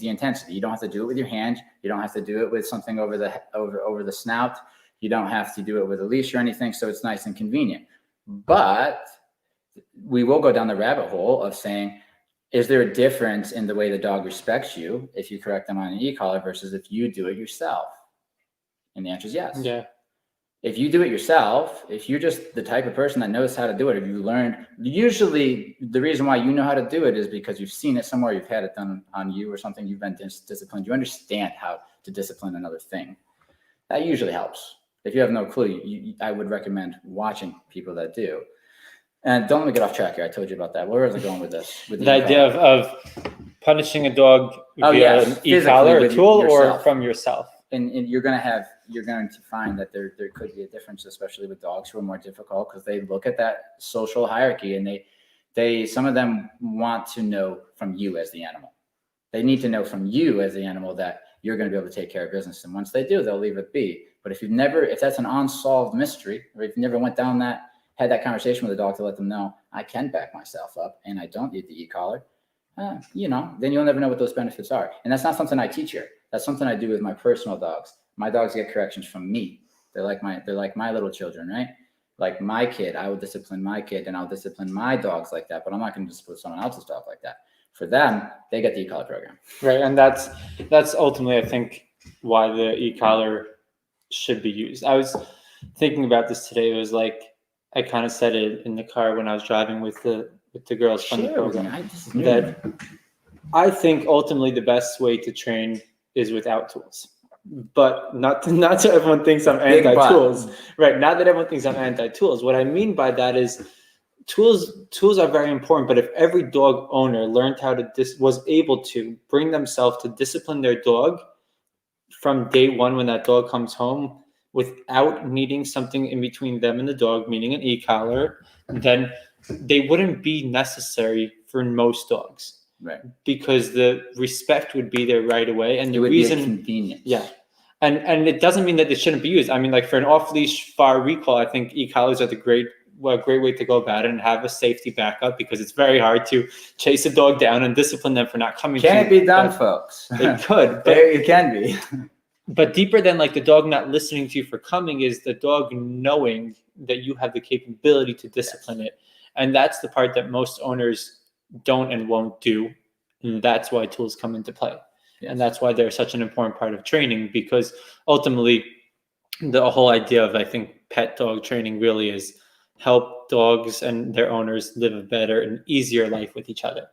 intensity. You don't have to do it with your hand. You don't have to do it with something over the snout. You don't have to do it with a leash or anything. So it's nice and convenient. But we will go down the rabbit hole of saying, is there a difference in the way the dog respects you if you correct them on an e-collar versus if you do it yourself? And the answer is yes. Yeah. If you do it yourself, if you're just the type of person that knows how to do it, if you learned, usually the reason why you know how to do it is because you've seen it somewhere, you've had it done on you or something, you've been disciplined, you understand how to discipline another thing. That usually helps. If you have no clue, I would recommend watching people that do. And don't let me get off track here. I told you about that. Where was I going with this? With the idea of punishing a dog via an e-collar or tool or from yourself. And you're going to find that there could be a difference, especially with dogs who are more difficult, because they look at that social hierarchy and they some of them want to know from you as the animal. They need to know from you as the animal that you're going to be able to take care of business. And once they do, they'll leave it be. But if that's an unsolved mystery, or if you never went down had that conversation with the dog to let them know, I can back myself up and I don't need the e-collar, then you'll never know what those benefits are. And that's not something I teach here. That's something I do with my personal dogs. My dogs get corrections from me. They're like my little children, right? Like my kid, I will discipline my kid and I'll discipline my dogs like that, but I'm not going to discipline someone else's dog like that. For them, they get the e-collar program. Right. And that's ultimately, I think, why the e-collar should be used. I was thinking about this today. It was like, I kind of said it in the car when I was driving with the girls from the program, that I think ultimately the best way to train is without tools. But not so everyone thinks I'm anti-tools. Right. Not that everyone thinks I'm anti-tools. What I mean by that is tools are very important, but if every dog owner learned how to was able to bring themselves to discipline their dog from day one when that dog comes home without needing something in between them and the dog, meaning an e-collar, then they wouldn't be necessary for most dogs. Right. Because the respect would be there right away. And it would be a convenience. Yeah. And it doesn't mean that they shouldn't be used. I mean, like for an off-leash far recall, I think e-collars are a great way to go about it and have a safety backup, because it's very hard to chase a dog down and discipline them for not coming. Can it be done, folks? It could. But it can be. But deeper than like the dog not listening to you for coming is the dog knowing that you have the capability to discipline it. And that's the part that most owners don't and won't do. And that's why tools come into play. Yes. And that's why they're such an important part of training, because ultimately the whole idea of, I think, pet dog training really is help dogs and their owners live a better and easier life with each other.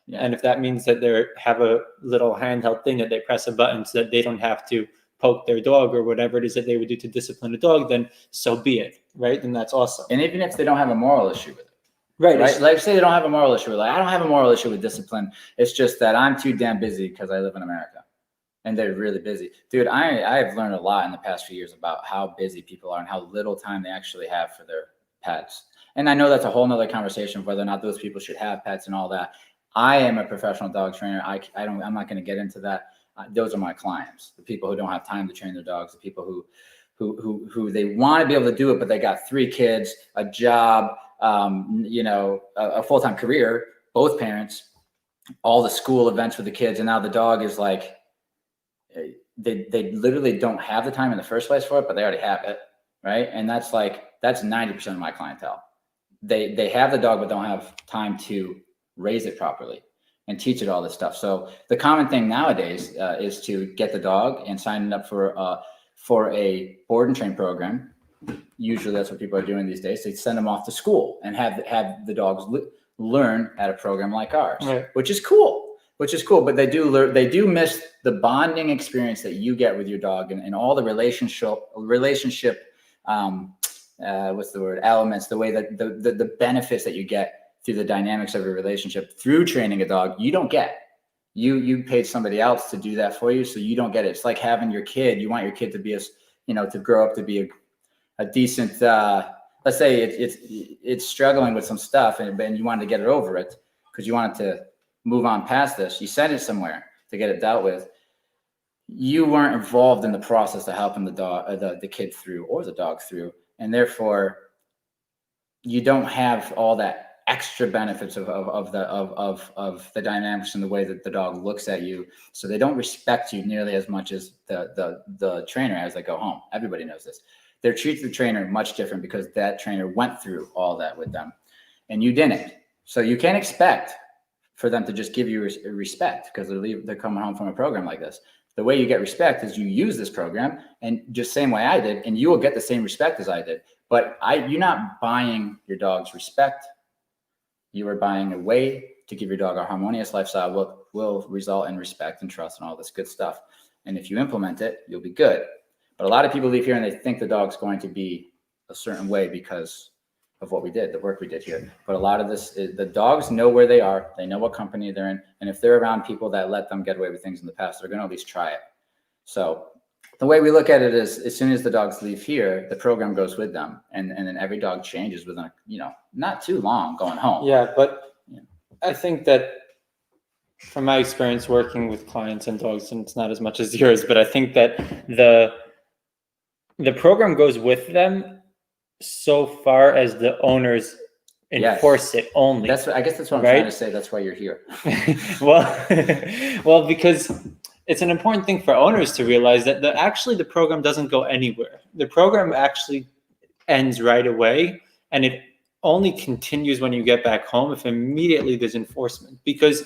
Yeah. And if that means that they have a little handheld thing that they press a button so that they don't have to poke their dog or whatever it is that they would do to discipline a dog, then so be it, right? Then that's awesome. And even if they don't have a moral issue with it. Right. Like say they don't have a moral issue with it. I don't have a moral issue with discipline. It's just that I'm too damn busy because I live in America. And they're really busy. Dude, I've learned a lot in the past few years about how busy people are and how little time they actually have for their pets. And I know that's a whole nother conversation of whether or not those people should have pets and all that. I am a professional dog trainer. I'm not going to get into that. Those are my clients, the people who don't have time to train their dogs, the people who they want to be able to do it, but they got 3 kids, a job, a full-time career, both parents, all the school events for the kids. And now the dog is like, they literally don't have the time in the first place for it, but they already have it. Right. And that's 90% of my clientele. They have the dog, but don't have time to raise it properly and teach it all this stuff. So the common thing nowadays is to get the dog and sign it up for a board and train program. Usually that's what people are doing these days. They send them off to school and have the dogs learn at a program like ours, right. which is cool. But they do miss the bonding experience that you get with your dog and all the relationship elements, the way that the benefits that you get through the dynamics of your relationship through training a dog, you don't get. You paid somebody else to do that for you, so you don't get it. It's like having your kid. You want your kid to be to grow up to be a decent. Let's say it's struggling with some stuff, and you wanted to get it over it because you wanted to move on past this. You sent it somewhere to get it dealt with. You weren't involved in the process of helping the kid through or the dog through, and therefore you don't have all that extra benefits of the dynamics and the way that the dog looks at you. So they don't respect you nearly as much as the trainer as they go home. Everybody knows this. They treat the trainer much different because that trainer went through all that with them. and you didn't. So you can't expect for them to just give you respect because they're coming home from a program like this. The way you get respect is you use this program, and just same way I did, and you will get the same respect as I did. But you're not buying your dog's respect. You are buying a way to give your dog a harmonious lifestyle will result in respect and trust and all this good stuff. And if you implement it, you'll be good. But a lot of people leave here and they think the dog's going to be a certain way because of what we did, the work we did here. But a lot of this is the dogs know where they are. They know what company they're in. And if they're around people that let them get away with things in the past, they're going to at least try it. So the way we look at it is as soon as the dogs leave here, the program goes with them. And then every dog changes within, not too long going home. Yeah, but I think that from my experience working with clients and dogs, and it's not as much as yours, but I think that the program goes with them so far as the owners enforce it only. I guess that's what I'm trying to say. That's why you're here. well, because it's an important thing for owners to realize that the program doesn't go anywhere. The program actually ends right away, and it only continues when you get back home if immediately there's enforcement, because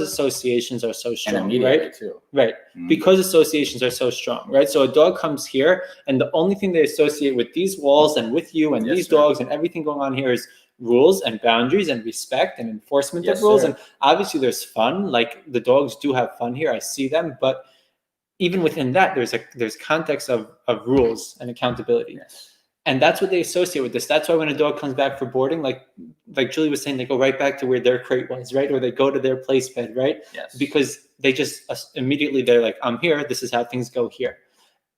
associations are so strong, right? Too. Right. Mm-hmm. Because associations are so strong, right? So a dog comes here, and the only thing they associate with these walls and with you and these dogs and everything going on here is rules and boundaries and respect and enforcement of rules. Sir. And obviously there's fun. Like the dogs do have fun here. I see them, but even within that, there's context of rules and accountability. Yes. And that's what they associate with this. That's why when a dog comes back for boarding, like Julie was saying, they go right back to where their crate was, right? Or they go to their place bed, right? Yes. Because they just immediately, they're like, I'm here. This is how things go here.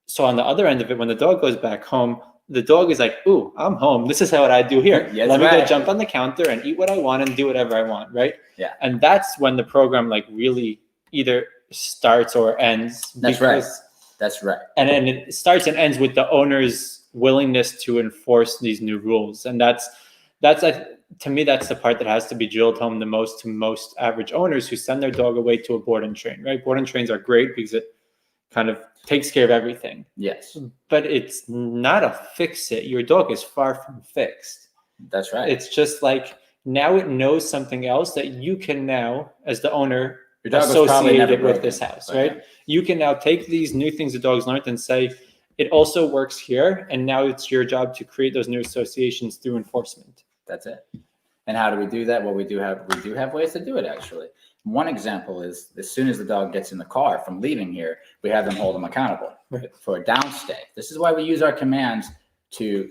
So on the other end of it, when the dog goes back home, the dog is like, ooh, I'm home. This is how I do here. Yes, Let me go jump on the counter and eat what I want and do whatever I want, right? Yeah. And that's when the program like really either starts or ends. That's right. That's right. And then it starts and ends with the owner's willingness to enforce these new rules. And that's to me, that's the part that has to be drilled home the most to most average owners who send their dog away to a board and train, right? Board and trains are great because it kind of takes care of everything. Yes. But it's not a fix it. Your dog is far from fixed. That's right. It's just like now it knows something else that you can now, as the owner, associate it with this house, right? You can now take these new things the dog's learned and say, it also works here, and now it's your job to create those new associations through enforcement. That's it. And how do we do that? Well, we do have ways to do it, actually. One example is as soon as the dog gets in the car from leaving here, we have them hold them accountable for a downstay. This is why we use our commands to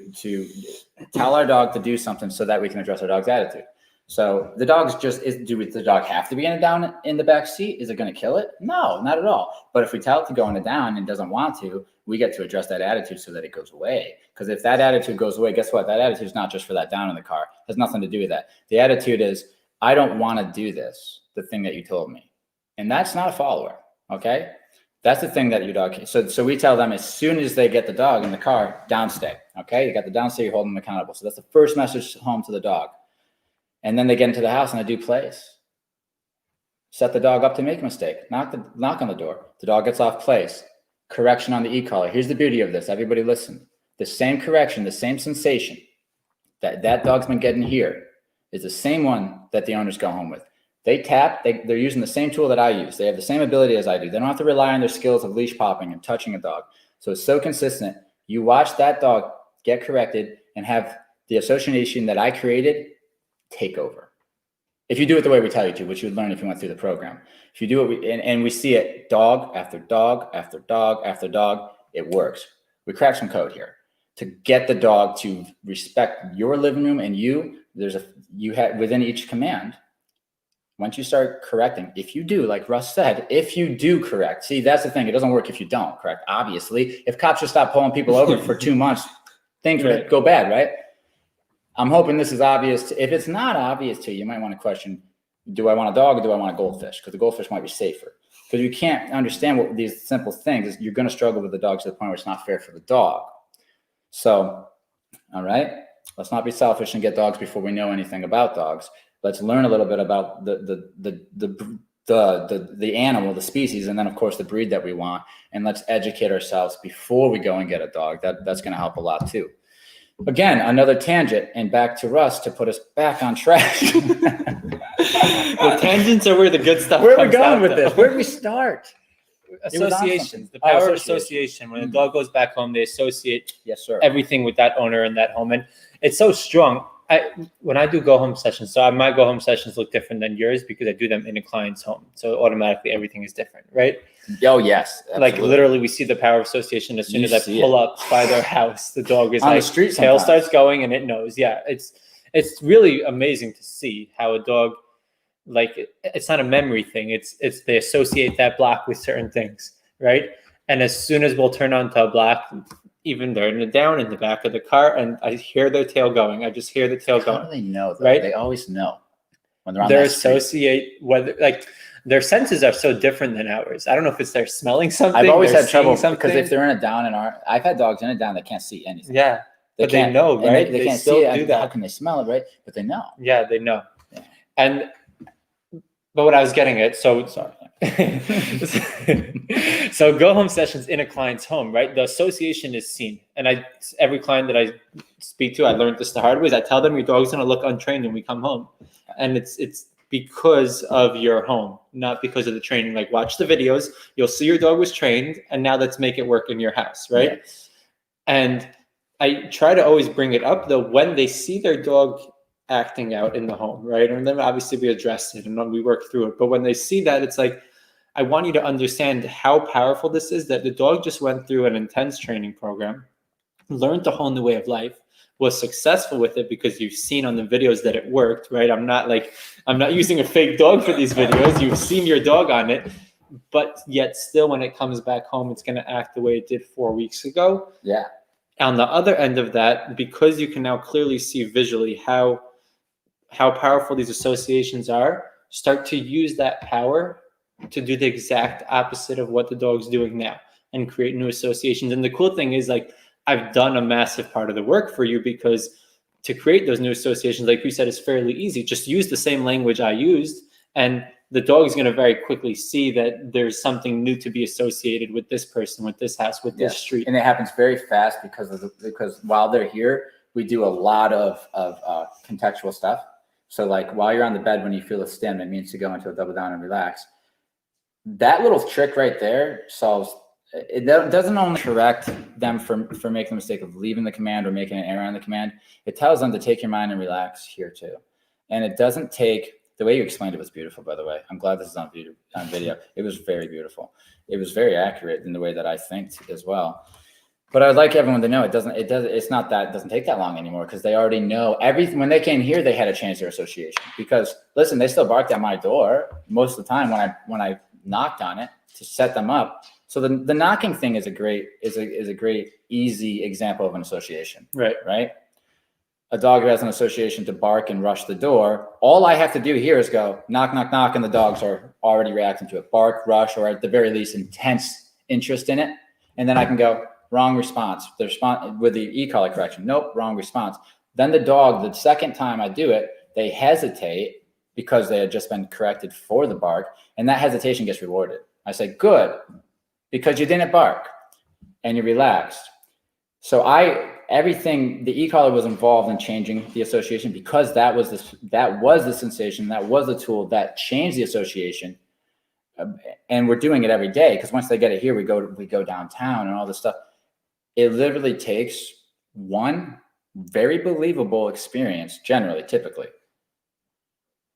tell our dog to do something so that we can address our dog's attitude. So the dog's do the dog have to be down in the back seat? Is it going to kill it? No, not at all. But if we tell it to go in the down and doesn't want to, we get to address that attitude so that it goes away. Because if that attitude goes away, guess what? That attitude is not just for that down in the car. It has nothing to do with that. The attitude is, I don't want to do this, the thing that you told me. And that's not a follower, okay? That's the thing that your dog, so we tell them as soon as they get the dog in the car, downstay, okay? You got the downstay, you're holding them accountable. So that's the first message home to the dog. And then they get into the house and they do place. Set the dog up to make a mistake. Knock on the door. The dog gets off place. Correction on the e-collar. Here's the beauty of this. Everybody listen. The same correction, the same sensation that dog's been getting here is the same one that the owners go home with. They tap. They're using the same tool that I use. They have the same ability as I do. They don't have to rely on their skills of leash popping and touching a dog. So it's so consistent. You watch that dog get corrected and have the association that I created take over. If you do it the way we tell you to, which you would learn if you went through the program. If you do it, and we see it dog after dog after dog after dog, it works. We crack some code here to get the dog to respect your living room and you have within each command. Once you start correcting, if you do, like Russ said, if you do correct, see, that's the thing. It doesn't work if you don't correct. Obviously, if cops just stop pulling people over for 2 months, things would go bad, right? I'm hoping this is obvious. If it's not obvious to you, you might want to question, do I want a dog or do I want a goldfish? Because the goldfish might be safer. Because you can't understand what these simple things is, you're going to struggle with the dog to the point where it's not fair for the dog. So, all right, let's not be selfish and get dogs before we know anything about dogs. Let's learn a little bit about the animal, the species, and then of course the breed that we want. And let's educate ourselves before we go and get a dog. That's going to help a lot too. again, another tangent, and back to Russ to put us back on track. The tangents are where the good stuff Where are we comes going out, with though. this? Where do we start? Associations, the Oh, power of association. association. When a dog goes back home, they associate Yes, sir. everything with that owner in that home, and it's so strong. When I do go home sessions, so my go home sessions look different than yours because I do them in a client's home, so automatically everything is different, right? Oh yes, absolutely. Like literally, we see the power of association as soon You as I see pull up by their house. The dog is On the like street tail sometimes. starts going and it knows. Yeah, it's really amazing to see how a dog, like, it's not a memory thing. It's they associate that block with certain things, right? And as soon as we'll turn onto a block, even they're down in the back of the car, and I hear their tail going. I just hear the tail How going. do they know? Though? Right? They always know when they're on They that street. associate whether like their senses are so different than ours. I don't know if it's they're smelling something. I've always they're had trouble seeing because something. if they're in a down and I've had dogs in a down that can't see anything. Yeah, but they can't- know, and right? They can't still see it. do that. How can they smell it, right? But they know. Yeah, they know. Yeah. And but what I was getting at, so Sorry. so go home sessions in a client's home, right? The association is seen, and every client that I speak to, I learned this the hard way. Is I tell them your dog's gonna look untrained when we come home, and it's because of your home, not because of the training. Like, watch the videos, you'll see your dog was trained, and now let's make it work in your house, right? Yes. And I try to always bring it up though when they see their dog acting out in the home, right? And then obviously we address it and we work through it. But when they see that, it's like, I want you to understand how powerful this is, that the dog just went through an intense training program, learned a whole new way of life, was successful with it because you've seen on the videos that it worked, right? I'm not using a fake dog for these videos. You've seen your dog on it, but yet still when it comes back home, it's going to act the way it did 4 weeks ago. Yeah. On the other end of that, because you can now clearly see visually how powerful these associations are, start to use that power to do the exact opposite of what the dog's doing now and create new associations. And the cool thing is, like, I've done a massive part of the work for you, because to create those new associations, like you said, is fairly easy. Just use the same language I used, and the dog is going to very quickly see that there's something new to be associated with this person, with this house, with this street. And it happens very fast because while they're here, we do a lot of contextual stuff. So like while you're on the bed, when you feel a stim, it means to go into a double down and relax. That little trick right there solves. It doesn't only correct them for making the mistake of leaving the command or making an error on the command. It tells them to take your mind and relax here too. And it doesn't take, the way you explained it was beautiful, by the way. I'm glad this is on video. It was very beautiful. It was very accurate in the way that I think as well. But I'd like everyone to know it doesn't take that long anymore, because they already know everything. When they came here, they had to change their association, because listen, they still barked at my door most of the time when I knocked on it to set them up. So the knocking thing is a great easy example of an association. Right. A dog who has an association to bark and rush the door, all I have to do here is go knock, knock, knock, and the dogs are already reacting to it. Bark, rush, or at the very least intense interest in it. And then I can go, wrong response. The response with the e-collar correction. Nope, wrong response. Then the dog, the second time I do it, they hesitate because they had just been corrected for the bark, and that hesitation gets rewarded. I say, good, because you didn't bark and you relaxed. So everything, the e-collar was involved in changing the association, because that was the sensation, that was the tool that changed the association. And we're doing it every day, because once they get it here, we go downtown and all this stuff. It literally takes one very believable experience, typically,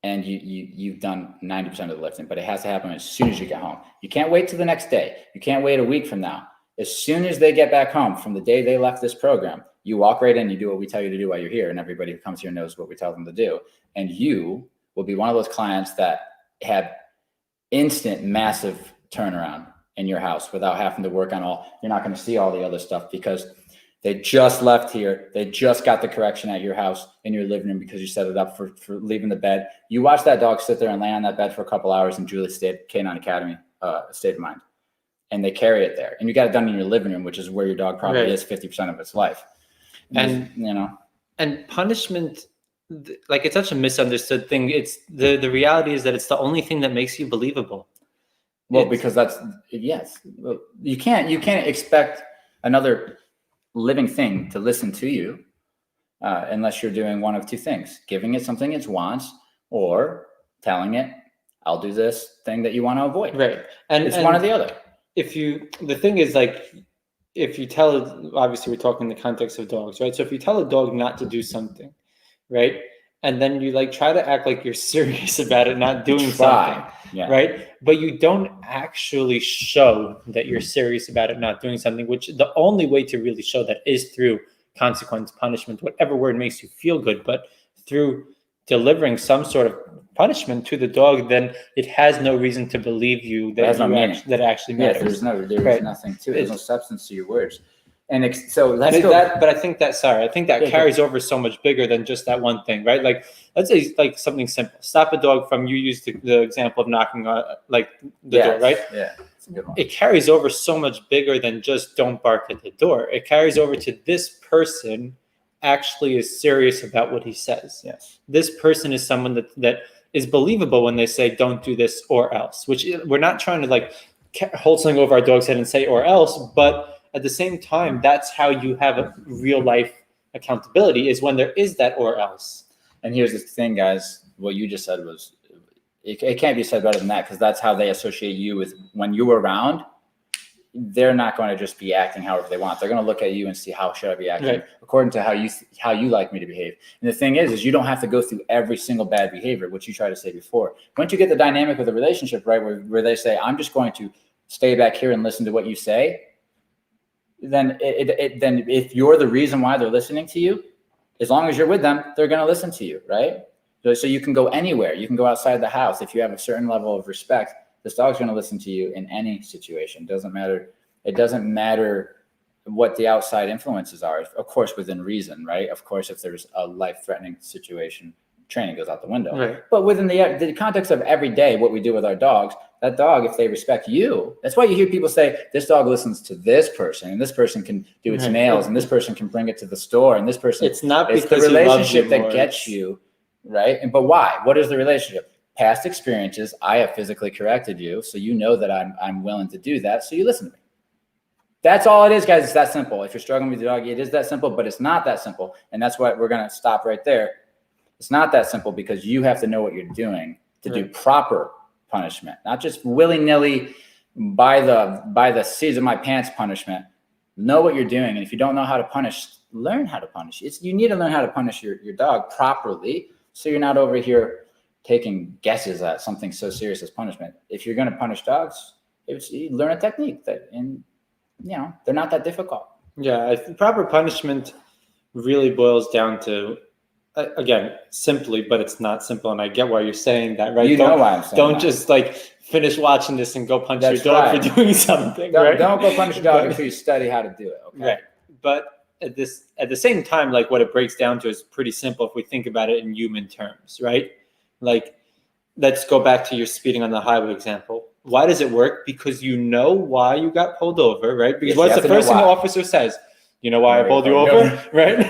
and you've done 90% of the lifting. But it has to happen as soon as you get home. You can't wait till the next day. You can't wait a week from now. As soon as they get back home from the day they left this program, you walk right in, you do what we tell you to do while you're here, and everybody who comes here knows what we tell them to do. And you will be one of those clients that have instant, massive turnaround in your house without having to work on you're not going to see all the other stuff, because they just left here. They just got the correction at your house in your living room because you set it up for leaving the bed. You watch that dog sit there and lay on that bed for a couple hours in Julie's Canine Academy state of mind, and they carry it there. And you got it done in your living room, which is where your dog probably is 50% of its life. And and punishment, like, it's such a misunderstood thing. It's the reality is that it's the only thing that makes you believable. Well, because you can't expect another living thing to listen to you unless you're doing one of two things: giving it something it wants, or telling it, "I'll do this thing that you want to avoid." Right. And it's one or the other. The thing is, like, if you tell, obviously we're talking in the context of dogs, right? So if you tell a dog not to do something, right? And then you like try to act like you're serious about it not doing something, right? But you don't actually show that you're serious about it not doing something, which the only way to really show that is through consequence, punishment, whatever word makes you feel good, but through delivering some sort of punishment to the dog, then it has no reason to believe you that that actually matters. There's nothing to it. There's no substance to your words. And so let's go. But I think that carries over so much bigger than just that one thing, right? Like, let's say like something simple. Stop a dog from, you used the example of knocking on like the door, right? Yeah, it's a good one. It carries over so much bigger than just don't bark at the door. It carries over to this person actually is serious about what he says. Yes. This person is someone that is believable when they say don't do this or else, which we're not trying to like hold something over our dog's head and say or else, but at the same time, that's how you have a real life accountability, is when there is that or else. And here's the thing, guys, what you just said was, it can't be said better than that, because that's how they associate you with when you were around. They're not going to just be acting however they want. They're going to look at you and see, how should I be acting according to how you like me to behave. And the thing is you don't have to go through every single bad behavior, which you tried to say before. Once you get the dynamic of the relationship, right, where they say, I'm just going to stay back here and listen to what you say, then then if you're the reason why they're listening to you, as long as you're with them, they're going to listen to you, right? So you can go anywhere. You can go outside the house. If you have a certain level of respect, this dog's going to listen to you in any situation. It doesn't matter what the outside influences are. Of course, within reason, right? Of course, if there's a life-threatening situation, training goes out the window. Right. But within the context of every day, what we do with our dogs, that dog, if they respect you, that's why you hear people say, this dog listens to this person, and this person can do its nails, and this person can bring it to the store, and this person. It's not because the relationship that gets you, right? But why? What is the relationship? Past experiences. I have physically corrected you, so you know that I'm willing to do that, so you listen to me. That's all it is, guys. It's that simple. If you're struggling with your dog, it is that simple, but it's not that simple. And that's why we're going to stop right there. It's not that simple, because you have to know what you're doing to do proper punishment, not just willy-nilly by the seats of my pants punishment. Know what you're doing. And if you don't know how to punish, learn how to punish. You need to learn how to punish your dog properly, so you're not over here taking guesses at something so serious as punishment. If you're going to punish dogs, you learn a technique and they're not that difficult. Yeah, proper punishment really boils down to, again, simply, but it's not simple. And I get why you're saying that, right? You know why I'm saying Don't that. Just like finish watching this and go punch your dog for doing something. Don't go punch your dog until you study how to do it. Okay? Right. But at the same time, like, what it breaks down to is pretty simple if we think about it in human terms, right? Like, let's go back to your speeding on the highway example. Why does it work? Because you know why you got pulled over, right? Because what's the first thing the officer says? You know why I pulled you over, right?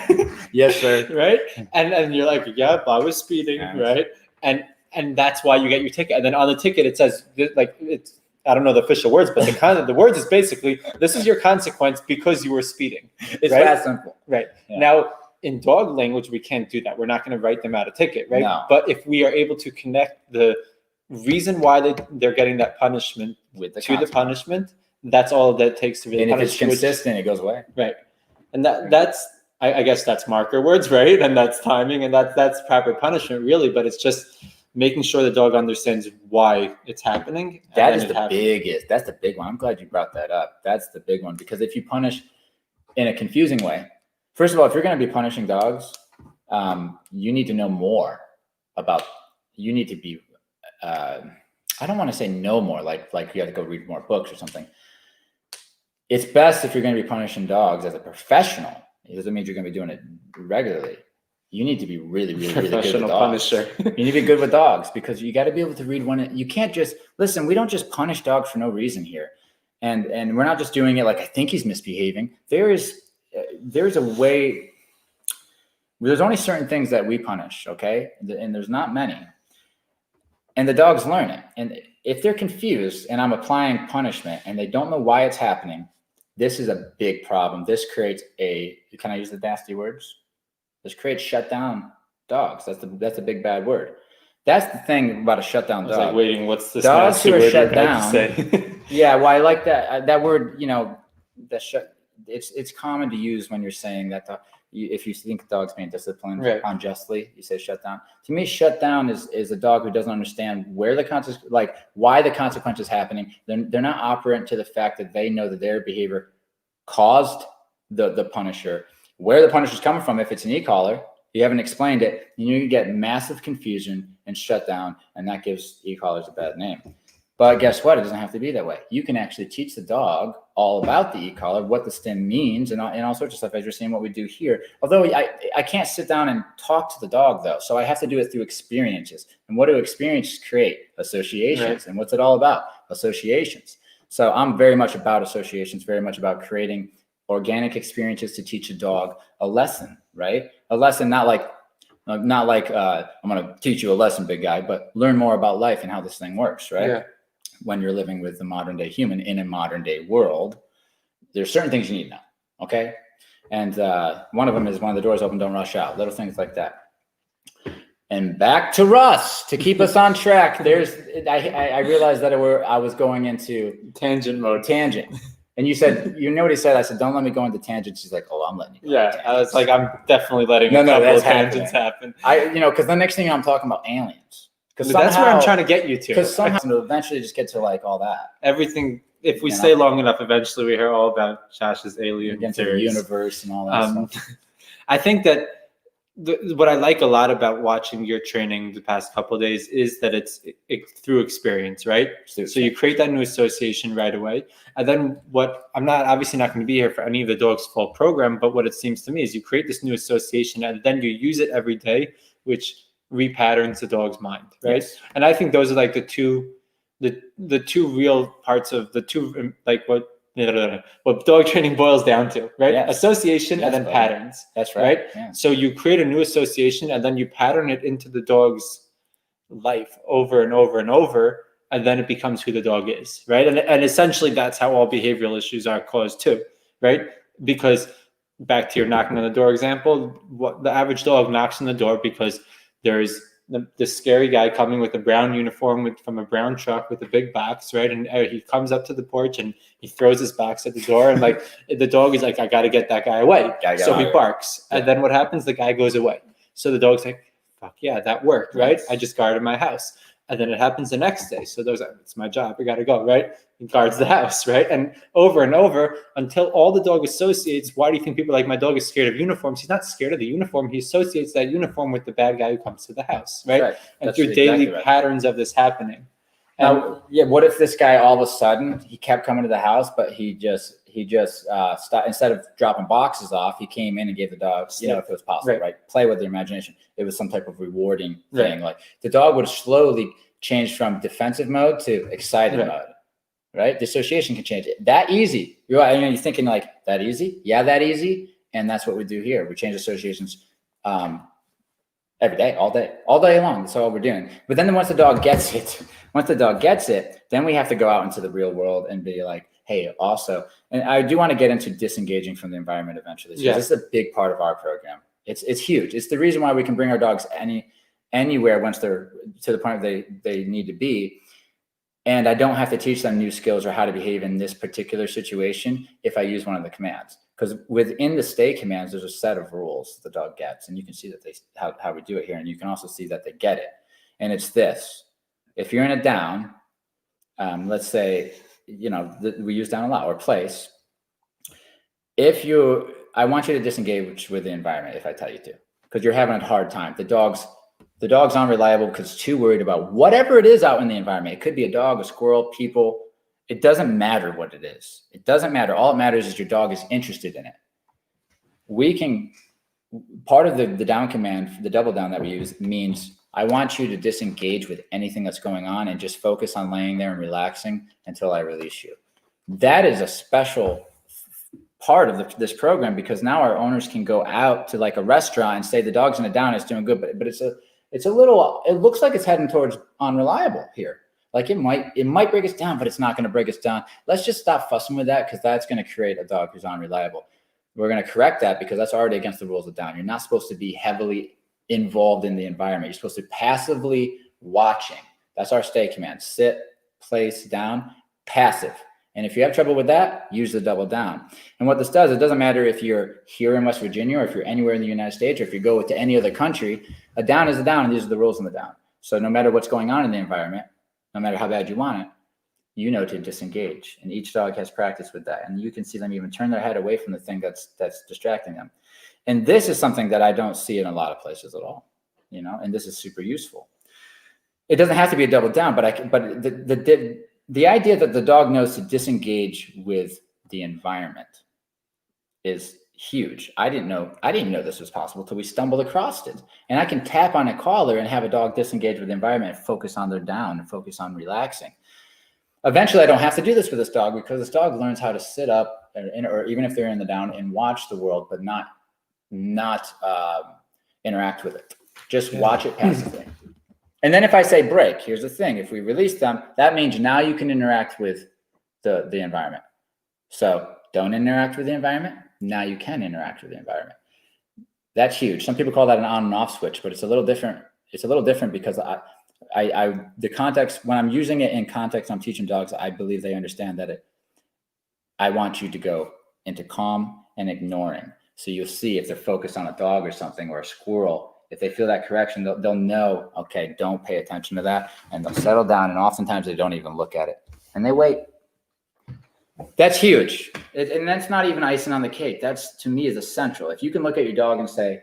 Yes, sir. Right? And you're like, yep, I was speeding, right? And that's why you get your ticket. And then on the ticket it says, like, it's, I don't know the official words, but the words is basically, this is your consequence because you were speeding. It's that simple. Right. Yeah. Now, in dog language, we can't do that. We're not going to write them out a ticket, right? No. But if we are able to connect the reason why they're getting that punishment to the punishment, that's all that it takes to really punish. And if it's consistent, it goes away. Right. And that's I guess that's marker words, right? And that's timing, and that's proper punishment, really. But it's just making sure the dog understands why it's happening. That is the biggest. That's the big one. I'm glad you brought that up. That's the big one, because if you punish in a confusing way, first of all, if you're going to be punishing dogs, you need to know more about. You need to be. I don't want to say know more, like you have to go read more books or something. It's best if you're going to be punishing dogs as a professional. It doesn't mean you're going to be doing it regularly. You need to be really, really, really good with dogs. Punisher. You need to be good with dogs, because you got to be able to read one. You can't just listen. We don't just punish dogs for no reason here, and we're not just doing it like, I think he's misbehaving. There's a way. There's only certain things that we punish, okay, and there's not many. And the dogs learn it. And if they're confused and I'm applying punishment and they don't know why it's happening, this is a big problem. This creates can I use the nasty words? Let's create shutdown dogs. That's a big bad word. That's the thing about a shutdown dog. I was like waiting, what's this dogs nasty who are word shut you're about down? to say? Yeah, well, I like that word. It's common to use when you're saying that if you think a dog's being disciplined unjustly, you say shut down. To me, shut down is a dog who doesn't understand where the consequences, like why the consequence is happening. They're not operant to the fact that they know that their behavior caused the punisher, where the punisher is coming from. If it's an e-collar, you haven't explained it, you get massive confusion and shut down, and that gives e-collars a bad name. But guess what? It doesn't have to be that way. You can actually teach the dog all about the e-collar, what the stim means, and all sorts of stuff, as you're seeing what we do here. Although I can't sit down and talk to the dog, though, so I have to do it through experiences. And what do experiences create? Associations. Right. And what's it all about? Associations. So I'm very much about associations, very much about creating organic experiences to teach a dog a lesson, right? A lesson, not like I'm going to teach you a lesson, big guy, but learn more about life and how this thing works, right? Yeah. When you're living with the modern day human in a modern day world, there's certain things you need to know. Okay. And one of them is when the door's open, don't rush out, little things like that. And back to Russ to keep us on track. I realized that I was going into tangent mode. And you said, you know what he said? I said, don't let me go into tangents. She's like, oh, I'm letting you go. Yeah. I was like, I'm definitely letting a couple of tangents happen. Because the next thing I'm talking about aliens. Because that's where I'm trying to get you to. Because somehow it'll eventually just get to like all that. Everything. If we stay long enough, eventually we hear all about Josh's alien theories, universe, and all that stuff. I think that what I like a lot about watching your training the past couple of days is that it's through experience, right? So you create that new association right away, and then I'm obviously not going to be here for any of the dog's full program, but what it seems to me is you create this new association, and then you use it every day, which repatterns the dog's mind, right? Yes. And I think those are like the two real parts of the two, like what dog training boils down to, right? Yes. Association and then patterns. That's right. Yeah. So you create a new association and then you pattern it into the dog's life over and over and over, and then it becomes who the dog is, right? And essentially that's how all behavioral issues are caused too, right? Because back to your knocking on the door example, what the average dog knocks on the door because there's this scary guy coming with a brown uniform from a brown truck with a big box, right? And he comes up to the porch and he throws his box at the door, and like the dog is like, I got to get that guy away. So he barks. Yeah. And then what happens? The guy goes away. So the dog's like, fuck yeah, that worked, right? I just guarded my house. And then it happens the next day. So those it's my job. I got to go, right? He guards the house, right? And over until all the dog associates. Why do you think people like my dog is scared of uniforms? He's not scared of the uniform. He associates that uniform with the bad guy who comes to the house, right? And through daily patterns of this happening. Now, what if this guy all of a sudden he kept coming to the house, but he just stopped, instead of dropping boxes off, he came in and gave the dog, if it was possible, right? Play with the imagination. It was some type of rewarding thing. Like the dog would slowly change from defensive mode to excited mode, right? Dissociation can change it that easy. You're thinking like that easy? Yeah, that easy. And that's what we do here. We change associations every day, all day long. That's all we're doing. But then once the dog gets it, then we have to go out into the real world and be like, hey, also, and I do want to get into disengaging from the environment eventually. So this is a big part of our program. It's huge. It's the reason why we can bring our dogs anywhere once they're to the point where they need to be. And I don't have to teach them new skills or how to behave in this particular situation if I use one of the commands. Because within the stay commands, there's a set of rules the dog gets. And you can see that how we do it here. And you can also see that they get it. And it's this. If you're in a down, let's say, we use down a lot, or place. I want you to disengage with the environment if I tell you to, because you're having a hard time. The dog's unreliable because it's too worried about whatever it is out in the environment. It could be a dog, a squirrel, people. It doesn't matter what it is. It doesn't matter. All it matters is your dog is interested in it. Part of the down command, the double down that we use, means I want you to disengage with anything that's going on and just focus on laying there and relaxing until I release you. That is a special part of this program, because now our owners can go out to like a restaurant and say the dog's in a down, it's doing good, but it looks like it's heading towards unreliable here. Like it might break us down, but it's not going to break us down. Let's just stop fussing with that, because that's going to create a dog who's unreliable. we're going to correct that because that's already against the rules of down. You're not supposed to be heavily involved in the environment. You're supposed to be passively watching. That's our stay command. Sit, place, down, passive. And if you have trouble with that, use the double down. And what this does, it doesn't matter if you're here in West Virginia or if you're anywhere in the United States or if you go to any other country, a down is a down, and these are the rules in the down. So no matter what's going on in the environment, no matter how bad you want it, you know to disengage. And each dog has practice with that. And you can see them even turn their head away from the thing that's distracting them. And this is something that I don't see in a lot of places at all, you know, and this is super useful. It doesn't have to be a double down, but the idea that the dog knows to disengage with the environment is huge. I didn't know this was possible until we stumbled across it. And I can tap on a collar and have a dog disengage with the environment and focus on their down and focus on relaxing. Eventually, I don't have to do this with this dog because this dog learns how to sit up or even if they're in the down and watch the world, but not interact with it. Just watch it passively. And then if I say break, here's the thing. If we release them, that means now you can interact with the environment. So don't interact with the environment. Now you can interact with the environment. That's huge. Some people call that an on and off switch, but it's a little different. It's a little different because the context, when I'm using it in context, I'm teaching dogs, I believe they understand that I want you to go into calm and ignoring. So you'll see if they're focused on a dog or something or a squirrel, if they feel that correction, they'll know, okay, don't pay attention to that. And they'll settle down. And oftentimes they don't even look at it and they wait. That's huge. And that's not even icing on the cake. That's, to me, is essential. If you can look at your dog and say,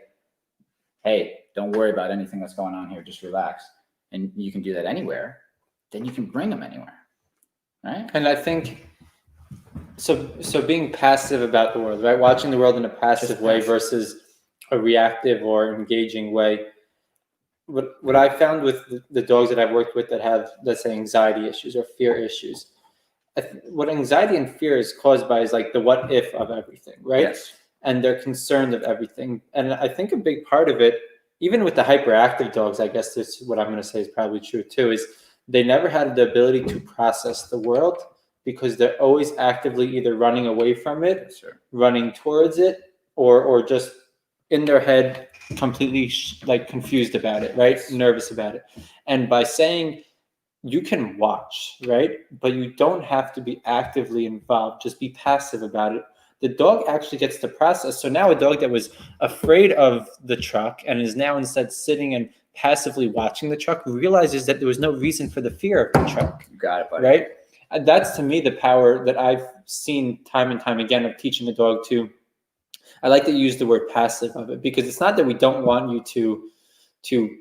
hey, don't worry about anything that's going on here. Just relax. And you can do that anywhere. Then you can bring them anywhere. Right. And I think, so being passive about the world, right? Watching the world in a passive way versus a reactive or engaging way. What I found with the dogs that I've worked with that have, let's say, anxiety issues or fear issues, what anxiety and fear is caused by is like the what if of everything, right? Yes. And they're concerned of everything. And I think a big part of it, even with the hyperactive dogs, I guess this, what I'm going to say is probably true too, is they never had the ability to process the world because they're always actively either running away from it, running towards it, or just in their head completely like confused about it, right? Nervous about it. And by saying you can watch, right? But you don't have to be actively involved, just be passive about it. The dog actually gets to process. So now a dog that was afraid of the truck and is now instead sitting and passively watching the truck realizes that there was no reason for the fear of the truck. You got it, buddy. Right? And that's, to me, the power that I've seen time and time again of teaching the dog to. I like to use the word passive of it because it's not that we don't want you to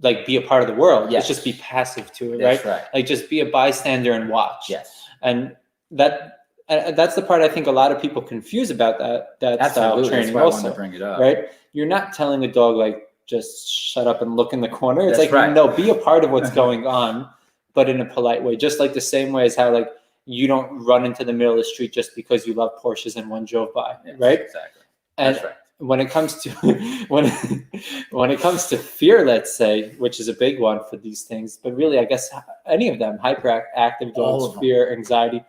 like be a part of the world. Yes. It's just be passive to it, That's right? right. Like just be a bystander and watch. Yes. And that's the part I think a lot of people confuse about that style of training. That's why also, I wanted to bring it up. Right? You're not telling a dog like just shut up and look in the corner. It's That's like right. no, be a part of what's going on, but in a polite way. Just like the same way as how like you don't run into the middle of the street just because you love Porsches and one drove by, Yes, right? Exactly. And That's right. when it comes to when it comes to fear, let's say, which is a big one for these things, but really, I guess any of them, hyperactive dogs, fear, anxiety,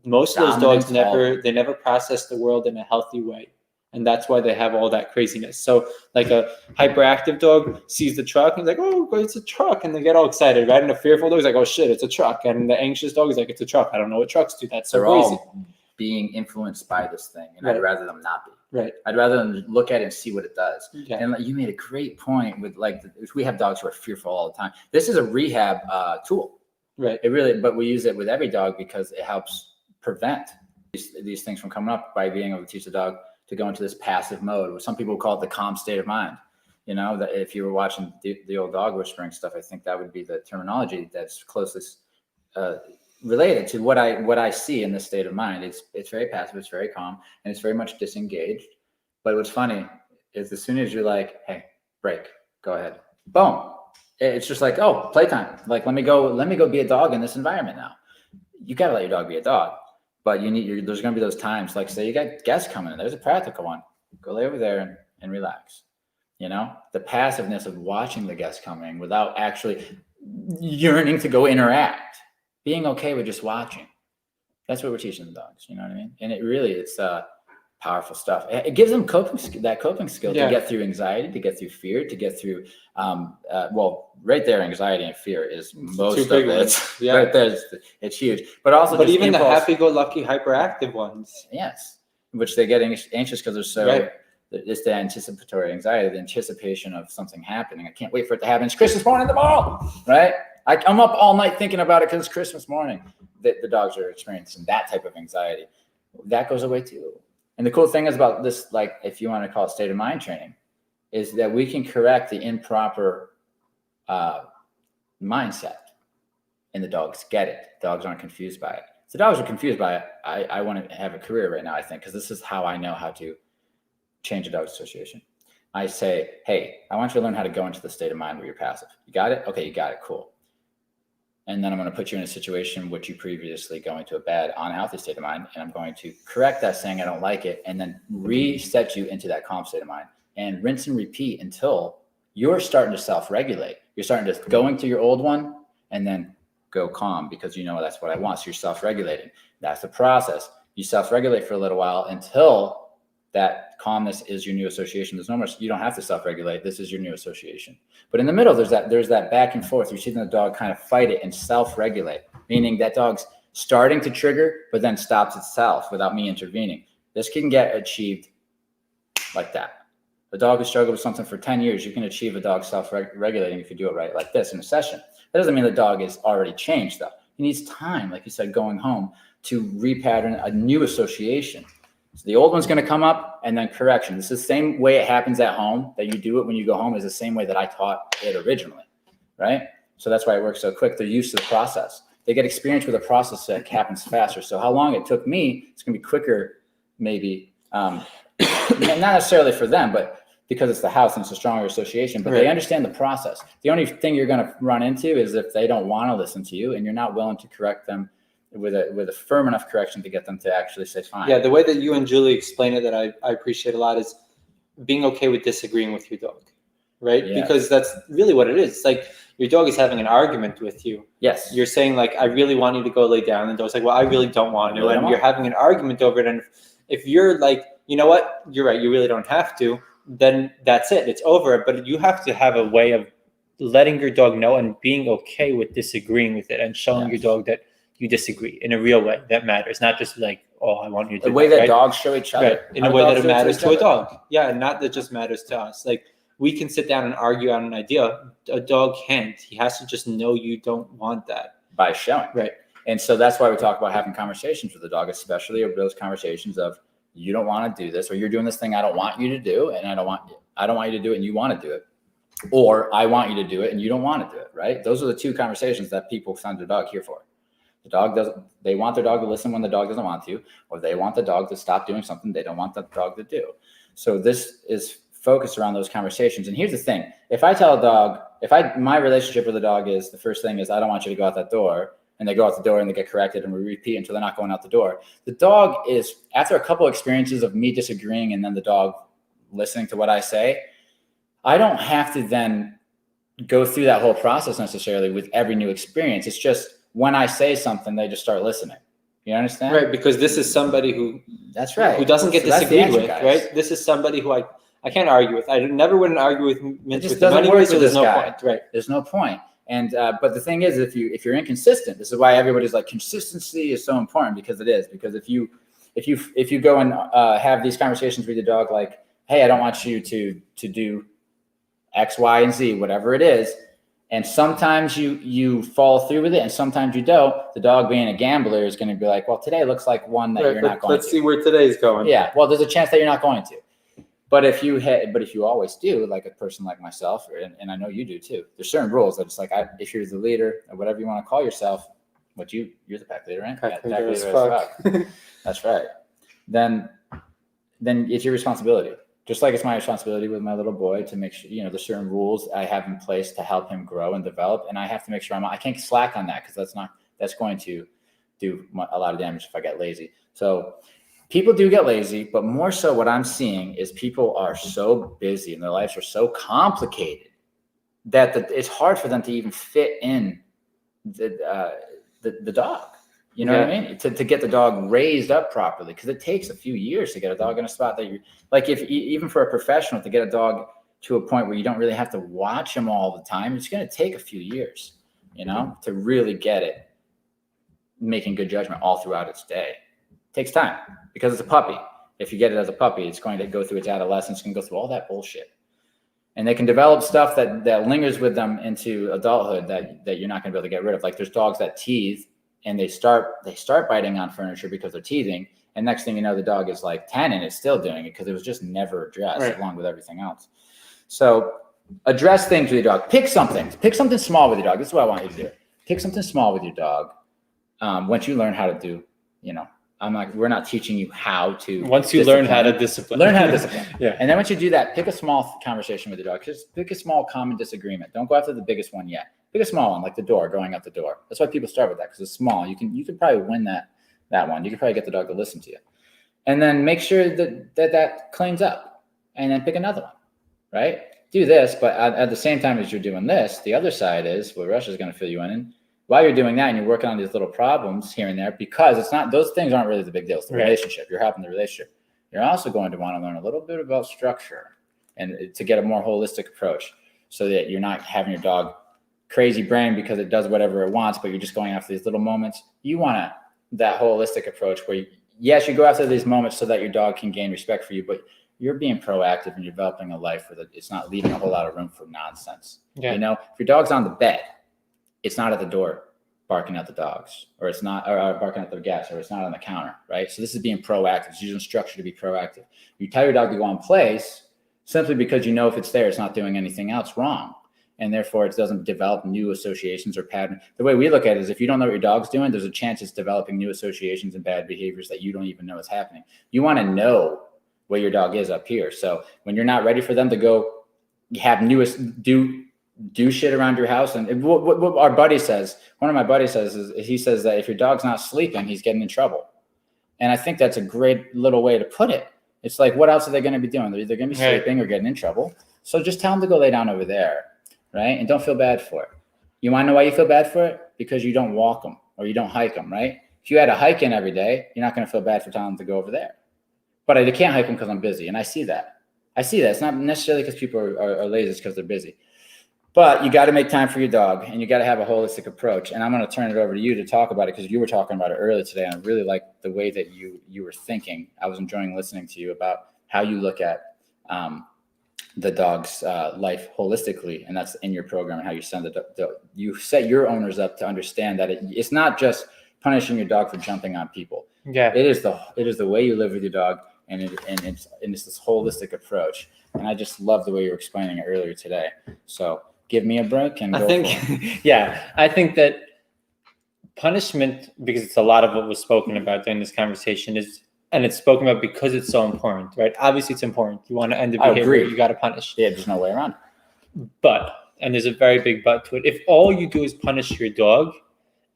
most of those dogs never process the world in a healthy way, and that's why they have all that craziness. So, like a hyperactive dog sees the truck and he's like, "Oh, it's a truck," and they get all excited, right? And a fearful dog is like, "Oh shit, it's a truck," and the anxious dog is like, "It's a truck. I don't know what trucks do. That's so They're crazy." all being influenced by this thing, and Right. I'd rather them not be. Right. I'd rather them look at it and see what it does. Yeah. And like, you made a great point with like, we have dogs who are fearful all the time. This is a rehab tool. Right. It really, but we use it with every dog because it helps prevent these things from coming up by being able to teach the dog to go into this passive mode. Some people call it the calm state of mind. You know, that if you were watching the old dog whispering stuff, I think that would be the terminology that's closest related to what I see in this state of mind. It's very passive, it's very calm, and it's very much disengaged. But what's funny is as soon as you're like, hey, break, go ahead, boom, it's just like, oh, playtime. Like, let me go be a dog in this environment now. You gotta let your dog be a dog, but there's gonna be those times, like say you got guests coming in, there's a practical one. Go lay over there and relax. You know, the passiveness of watching the guests coming without actually yearning to go interact. Being okay with just watching. That's what we're teaching the dogs. You know what I mean? And it's powerful stuff. It gives them coping skill Yeah. to get through anxiety, to get through fear, to get through, right there, anxiety and fear is most Two of big it. ones. Yeah. Right there, it's huge. But also, But just even impulse, the happy-go-lucky, hyperactive ones. yes, which they get anxious because they're so. Right. It's the anticipatory anxiety, the anticipation of something happening. I can't wait for it to happen. It's Christmas morning tomorrow, right? I'm up all night thinking about it because it's Christmas morning. The dogs are experiencing that type of anxiety. That goes away too. And the cool thing is about this, like if you want to call it state of mind training, is that we can correct the improper mindset, and the dogs get it. Dogs aren't confused by it. If the dogs are confused by it, I want to have a career right now, I think, because this is how I know how to change a dog association. I say, hey, I want you to learn how to go into the state of mind where you're passive. You got it? Okay, you got it. Cool. And then I'm going to put you in a situation which you previously go into a bad, unhealthy state of mind, and I'm going to correct that, saying I don't like it, and then reset you into that calm state of mind, and rinse and repeat until you're starting to self-regulate. You're starting to go into your old one and then go calm, because you know that's what I want. So you're self-regulating. That's the process. You self-regulate for a little while until that calmness is your new association. There's no much, you don't have to self-regulate. This is your new association. But in the middle, there's that back and forth. You're seeing the dog kind of fight it and self-regulate, meaning that dog's starting to trigger, but then stops itself without me intervening. This can get achieved like that. A dog who struggled with something for 10 years, you can achieve a dog self-regulating if you do it right, like this in a session. That doesn't mean the dog is already changed though. He needs time, like you said, going home to repattern a new association. So the old one's going to come up, and then correction. This is the same way it happens at home, that you do it when you go home, is the same way that I taught it originally, right? So that's why it works so quick. They're used to the process. They get experience with a process that happens faster. So how long it took me, it's going to be quicker, maybe. Not necessarily for them, but because it's the house and it's a stronger association. But They understand the process. The only thing you're going to run into is if they don't want to listen to you and you're not willing to correct them with a firm enough correction to get them to actually say fine. Yeah, the way that you and Julie explain it that I appreciate a lot is being okay with disagreeing with your dog, right? Yeah. Because that's really what it is. It's like your dog is having an argument with you. Yes. You're saying like, I really want you to go lay down. And the dog's like, well, I really don't want to. And you're having an argument over it. And if you're like, you know what, you're right, you really don't have to, then that's it. It's over. But you have to have a way of letting your dog know and being okay with disagreeing with it and showing your dog that you disagree in a real way that matters, not just like, oh, I want you to do the way that right? dogs show each other. Right. In a way that it matters to a dog. Yeah, and not that just matters to us. Like we can sit down and argue on an idea. A dog can't. He has to just know you don't want that. By showing. Right. And so that's why we talk about having conversations with the dog, especially of those conversations of you don't want to do this, or you're doing this thing I don't want you to do, and I don't want you to do it and you want to do it. Or I want you to do it and you don't want to do it, right? Those are the two conversations that people send their dog here for. The dog they want their dog to listen when the dog doesn't want to, or they want the dog to stop doing something they don't want the dog to do. So this is focused around those conversations. And here's the thing. If I tell a dog, my relationship with the dog is, the first thing is, I don't want you to go out that door, and they go out the door and they get corrected and we repeat until they're not going out the door. The dog is, after a couple experiences of me disagreeing and then the dog listening to what I say, I don't have to then go through that whole process necessarily with every new experience. It's just, when I say something, they just start listening. You understand? Right, because this is somebody who that's right, who doesn't get disagreed with, guys. right? This is somebody who I can't argue with. I never would argue with Mitch. It just doesn't work with this guy. Point, right? There's no point. And but the thing is, if you're inconsistent, this is why everybody's like, consistency is so important, because it is. Because if you go and have these conversations with your dog, like, hey, I don't want you to do X, Y, and Z, whatever it is. And sometimes you fall through with it, and sometimes you don't. The dog, being a gambler, is going to be like, well, today looks like one that you're not going to. Let's see where today's going. Yeah, well, there's a chance that you're not going to. But if you always do, like a person like myself, and I know you do too, there's certain rules that it's like, if you're the leader or whatever you want to call yourself, you're the pack leader, right? Pack leader as fuck. That's right. Then it's your responsibility. Just like it's my responsibility with my little boy to make sure, there's certain rules I have in place to help him grow and develop. And I have to make sure I can't slack on that, because that's going to do a lot of damage if I get lazy. So people do get lazy, but more so what I'm seeing is people are so busy and their lives are so complicated that it's hard for them to even fit in the dog. You know what I mean? To get the dog raised up properly, because it takes a few years to get a dog in a spot that you like. If even for a professional to get a dog to a point where you don't really have to watch him all the time, it's going to take a few years, to really get it making good judgment all throughout its day. It takes time because it's a puppy. If you get it as a puppy, it's going to go through its adolescence, it's going to go through all that bullshit. And they can develop stuff that lingers with them into adulthood that you're not going to be able to get rid of. Like there's dogs that teeth and they start biting on furniture because they're teething. And next thing you know, the dog is like 10 and it's still doing it because it was just never addressed along with everything else. So address things with your dog. Pick something small with your dog. This is what I want you to do. Pick something small with your dog. Once you learn how to do, we're not teaching you how to. Once you learn how to discipline. Learn how to discipline. Yeah. And then once you do that, pick a small conversation with your dog. Just pick a small common disagreement. Don't go after the biggest one yet. Pick a small one, like the door, going out the door. That's why people start with that, because it's small. You can probably win that one. You can probably get the dog to listen to you. And then make sure that cleans up. And then pick another one, right? Do this, but at the same time as you're doing this, the other side is what Rush is going to fill you in. And while you're doing that and you're working on these little problems here and there, because it's not, those things aren't really the big deal. It's the relationship. You're helping the relationship. You're also going to want to learn a little bit about structure and to get a more holistic approach so that you're not having your dog crazy brain because it does whatever it wants, but you're just going after these little moments. You want that holistic approach where yes, you go after these moments so that your dog can gain respect for you, but you're being proactive and developing a life where it's not leaving a whole lot of room for nonsense. Yeah. If your dog's on the bed, it's not at the door barking at the dogs, or it's not or barking at the guests, or it's not on the counter, right? So this is being proactive. It's using structure to be proactive. You tell your dog to go in place simply because if it's there, it's not doing anything else wrong. And therefore it doesn't develop new associations or patterns. The way we look at it is if you don't know what your dog's doing, there's a chance it's developing new associations and bad behaviors that you don't even know is happening. You want to know where your dog is up here. So when you're not ready for them to go have do shit around your house, and what our buddy says, one of my buddies says, is he says that if your dog's not sleeping, he's getting in trouble. And I think that's a great little way to put it. It's like, what else are they going to be doing? They're either going to be sleeping or getting in trouble. So just tell them to go lay down over there. Right? And don't feel bad for it. You want to know why you feel bad for it? Because you don't walk them or you don't hike them, right? If you had to hike in every day, you're not going to feel bad for telling them to go over there. But I can't hike them because I'm busy. And I see that. It's not necessarily because people are lazy, it's because they're busy. But you got to make time for your dog and you got to have a holistic approach. And I'm going to turn it over to you to talk about it because you were talking about it earlier today. And I really like the way that you were thinking. I was enjoying listening to you about how you look at the dog's life holistically, and that's in your program, and how you you set your owners up to understand that it's not just punishing your dog for jumping on people. Yeah, it is the way you live with your dog, and it's this holistic approach. And I just love the way you were explaining it earlier today. So give me a break and I think that punishment, because it's a lot of what was spoken about during this conversation, and it's spoken about because it's so important, right? Obviously, it's important. You want to end the behavior, you got to punish. Yeah, there's no way around it. But, and there's a very big but to it, if all you do is punish your dog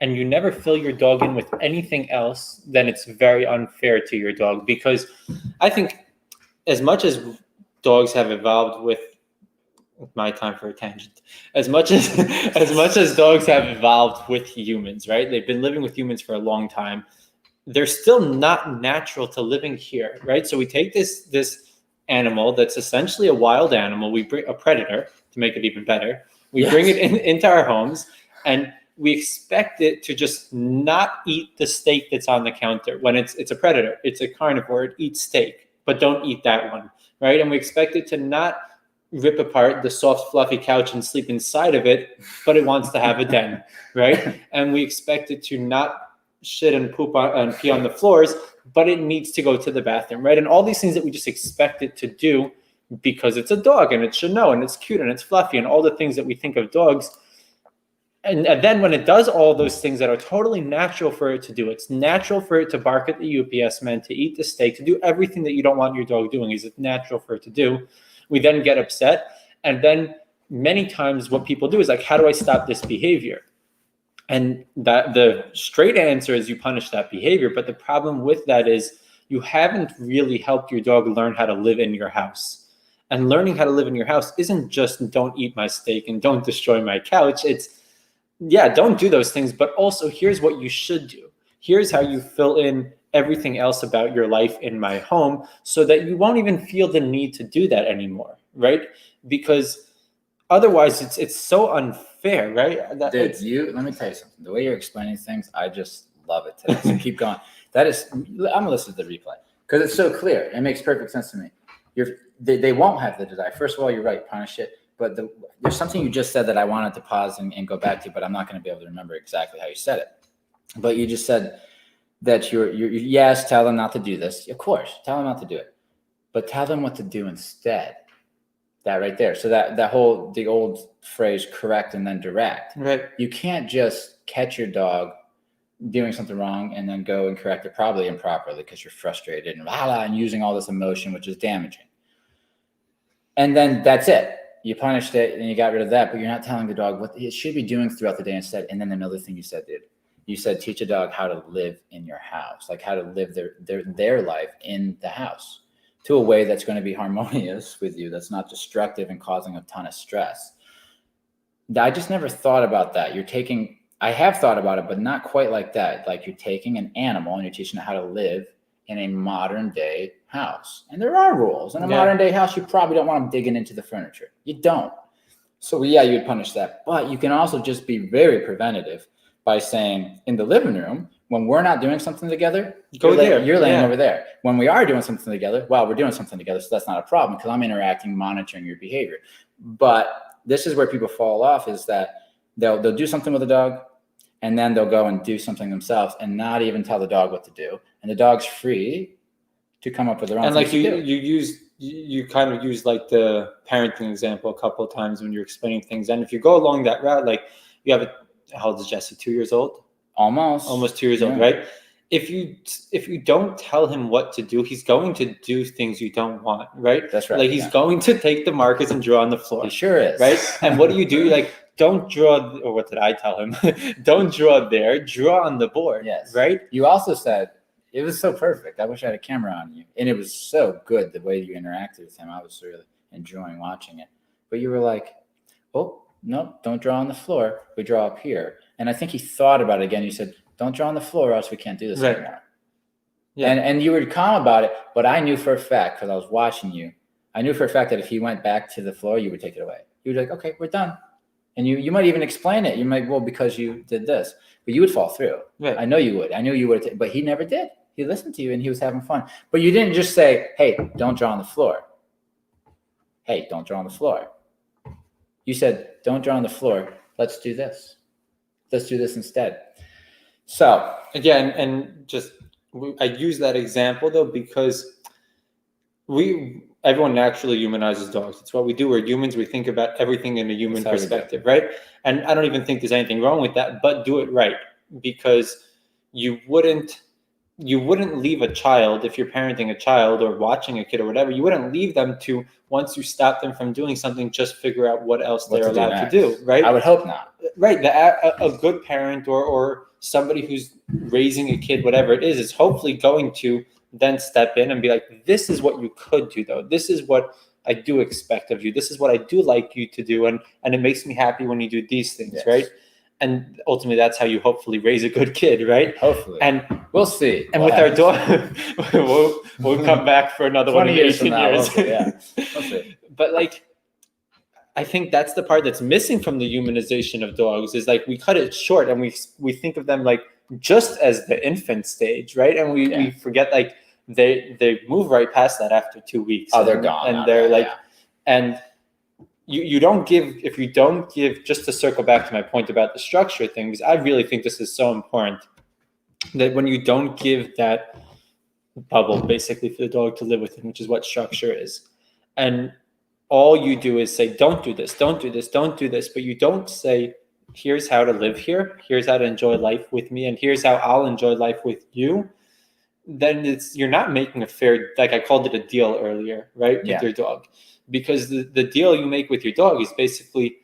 and you never fill your dog in with anything else, then it's very unfair to your dog. Because I think as much as dogs have evolved with my time for a tangent, as much as dogs have evolved with humans, right? They've been living with humans for a long time. They're still not natural to living here, right? So we take this animal that's essentially a wild animal. We bring a predator to make it even better. We bring it into our homes, and we expect it to just not eat the steak that's on the counter when it's a predator. It's a carnivore. It eats steak, but don't eat that one, right? And we expect it to not rip apart the soft, fluffy couch and sleep inside of it, but it wants to have a den, right? And we expect it to not shit and poop and pee on the floors, but it needs to go to the bathroom, right? And all these things that we just expect it to do because it's a dog and it should know and it's cute and it's fluffy and all the things that we think of dogs. And then when it does all those things that are totally natural for it to do, it's natural for it to bark at the UPS man, to eat the steak, to do everything that you don't want your dog doing, is it natural for it to do. We then get upset. And then many times what people do is like, how do I stop this behavior? And that the straight answer is you punish that behavior. But the problem with that is you haven't really helped your dog learn how to live in your house. And learning how to live in your house isn't just don't eat my steak and don't destroy my couch. It's, yeah, don't do those things. But also here's what you should do. Here's how you fill in everything else about your life in my home so that you won't even feel the need to do that anymore, right? Because otherwise it's so unfair, right? Dude, let me tell you something. The way you're explaining things, I just love it today. So keep going. I'm gonna listen to the replay because it's so clear. It makes perfect sense to me. They won't have the desire. First of all, you're right, punish it. But there's something you just said that I wanted to pause and go back to, but I'm not going to be able to remember exactly how you said it. But you just said that you're yes, tell them not to do this. Of course, tell them not to do it, but tell them what to do instead. That right there. So the old phrase, correct and then direct. Right. You can't just catch your dog doing something wrong and then go and correct it probably improperly because you're frustrated and using all this emotion, which is damaging. And then that's it. You punished it and you got rid of that, but you're not telling the dog what it should be doing throughout the day instead. And then another thing you said, dude, you said teach a dog how to live in your house, like how to live their life in the house to a way that's going to be harmonious with you, that's not destructive and causing a ton of stress. I just never thought about that. I have thought about it, but not quite like that. Like you're taking an animal and you're teaching it how to live in a modern day house. And there are rules. In a modern day house, you probably don't want them digging into the furniture. You don't. So yeah, you would punish that. But you can also just be very preventative by saying in the living room, when we're not doing something together, you're laying over there. When we are doing something together, we're doing something together. So that's not a problem because I'm interacting, monitoring your behavior. But this is where people fall off is that they'll do something with the dog and then they'll go and do something themselves and not even tell the dog what to do. And the dog's free to come up with their own. And like you kind of use like the parenting example a couple of times when you're explaining things. And if you go along that route, like you have how old is Jesse? 2 years old? Almost 2 years old, right? If you don't tell him what to do, he's going to do things you don't want, right? That's right. Like he's going to take the markers and draw on the floor. He sure is. Right? And what do? You're like, don't draw, or what did I tell him? Don't draw there, draw on the board. Yes. Right? You also said, it was so perfect. I wish I had a camera on you. And it was so good the way you interacted with him. I was really enjoying watching it. But you were like, oh, no, don't draw on the floor. We draw up here. And I think he thought about it again. You said, don't draw on the floor or else we can't do this anymore. Yeah. And you were calm about it. But I knew for a fact, because I was watching you, I knew for a fact that if he went back to the floor, you would take it away. You would be like, okay, we're done. And you might even explain it. You might, well, because you did this. But you would fall through. Right. I know you would. I knew you would. But he never did. He listened to you and he was having fun. But you didn't just say, hey, don't draw on the floor. Hey, don't draw on the floor. You said, don't draw on the floor. Let's do this. Let's do this instead. So again, and just I use that example though because everyone naturally humanizes dogs. It's what we do. We're humans. We think about everything in a human perspective, right? And I don't even think there's anything wrong with that, but do it right because you wouldn't leave a child if you're parenting a child or watching a kid or whatever. You wouldn't leave them to, once you stop them from doing something, just figure out what else they're allowed to do, right? I would hope not. Right. A good parent or somebody who's raising a kid, whatever it is hopefully going to then step in and be like, this is what you could do though. This is what I do expect of you. This is what I do like you to do. And it makes me happy when you do these things, yes. Right? And ultimately, that's how you hopefully raise a good kid, right? Hopefully. And we'll see. And with our dog, we'll come back for another 20 one in 18 years. Yeah. We'll see. But like, I think that's the part that's missing from the humanization of dogs is like we cut it short and we think of them like just as the infant stage, right? And we forget like they move right past that after 2 weeks. Oh, they're gone. And they're like, and you don't give, if you don't give, just to circle back to my point about the structure thing, because I really think this is so important, that when you don't give that bubble basically for the dog to live within, which is what structure is, and all you do is say, don't do this, don't do this, don't do this, but you don't say, here's how to live here, here's how to enjoy life with me, and here's how I'll enjoy life with you, then you're not making a fair, like I called it a deal earlier, right, with your dog. Because the deal you make with your dog is basically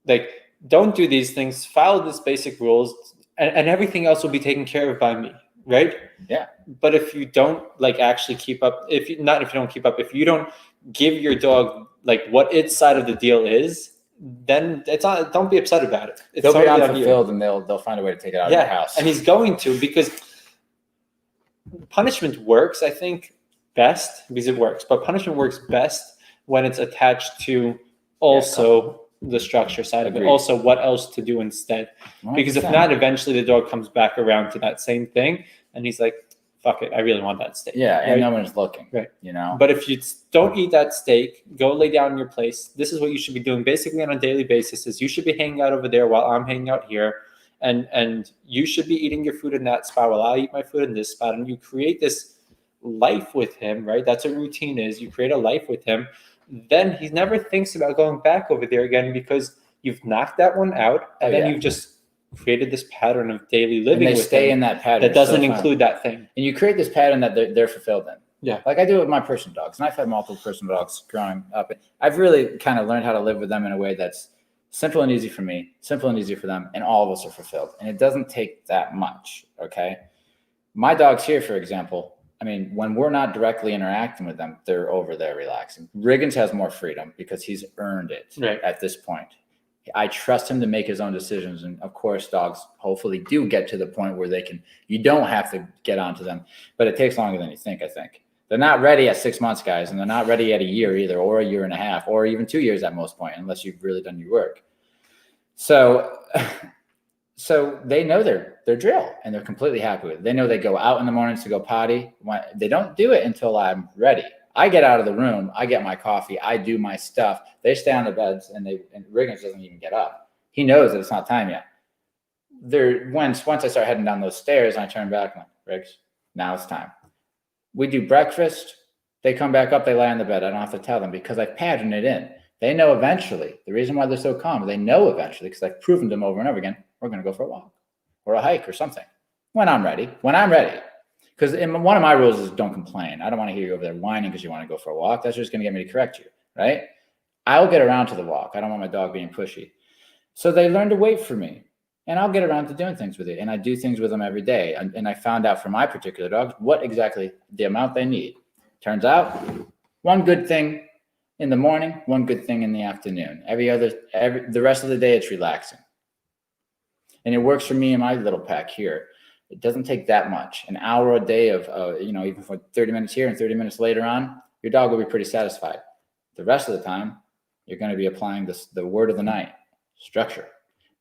like, don't do these things, follow these basic rules, and everything else will be taken care of by me, right? Yeah. But if you don't like actually keep up, if you don't give your dog like what its side of the deal is, then it's not. Don't be upset about it. It's They'll be totally on you. unfulfilled, and they'll find a way to take it out of your house. And he's going to, because punishment works, I think, best because it works. But punishment works best when it's attached to also the structure side of it. Agreed. Also, what else to do instead? 100%. Because if not, eventually the dog comes back around to that same thing, and he's like, "Fuck it, I really want that steak." Yeah, and right? no one's looking. Right. You know. But if you don't eat that steak, go lay down in your place. This is what you should be doing basically on a daily basis. Is you should be hanging out over there while I'm hanging out here. And you should be eating your food in that spot while I eat my food in this spot. And you create this life with him, right? That's what routine is. You create a life with him. Then he never thinks about going back over there again because you've knocked that one out. And then you've just created this pattern of daily living and they with stay him in that pattern. that doesn't include that thing. And you create this pattern that they're fulfilled in. Yeah. Like I do with my personal dogs. And I've had multiple personal dogs growing up. I've really kind of learned how to live with them in a way that's simple and easy for me, simple and easy for them, and all of us are fulfilled. And it doesn't take that much, okay? My dogs here, for example, I mean, when we're not directly interacting with them, they're over there relaxing. Riggins has more freedom because he's earned it at this point. I trust him to make his own decisions. And of course, dogs hopefully do get to the point where you don't have to get onto them, but it takes longer than you think, I think. They're not ready at 6 months, guys, and they're not ready at a year either, or a year and a half, or even 2 years at most point, unless you've really done your work. So they know their drill, and they're completely happy with it. They know they go out in the mornings to go potty. They don't do it until I'm ready. I get out of the room, I get my coffee, I do my stuff. They stay on the beds, and Riggins doesn't even get up. He knows that it's not time yet. Once I start heading down those stairs, and I turn back, I'm like, Riggs, now it's time. We do breakfast. They come back up. They lie on the bed. I don't have to tell them because I've patterned it in. They know eventually. The reason why they're so calm, they know eventually because I've proven to them over and over again, we're going to go for a walk or a hike or something when I'm ready. Because one of my rules is don't complain. I don't want to hear you over there whining because you want to go for a walk. That's just going to get me to correct you, right? I'll get around to the walk. I don't want my dog being pushy. So they learn to wait for me. And I'll get around to doing things with it. And I do things with them every day. And I found out for my particular dogs what exactly the amount they need. Turns out, one good thing in the morning, one good thing in the afternoon. The rest of the day, it's relaxing. And it works for me and my little pack here. It doesn't take that much. An hour a day of, even for 30 minutes here and 30 minutes later on, your dog will be pretty satisfied. The rest of the time, you're going to be applying the word of the night, structure.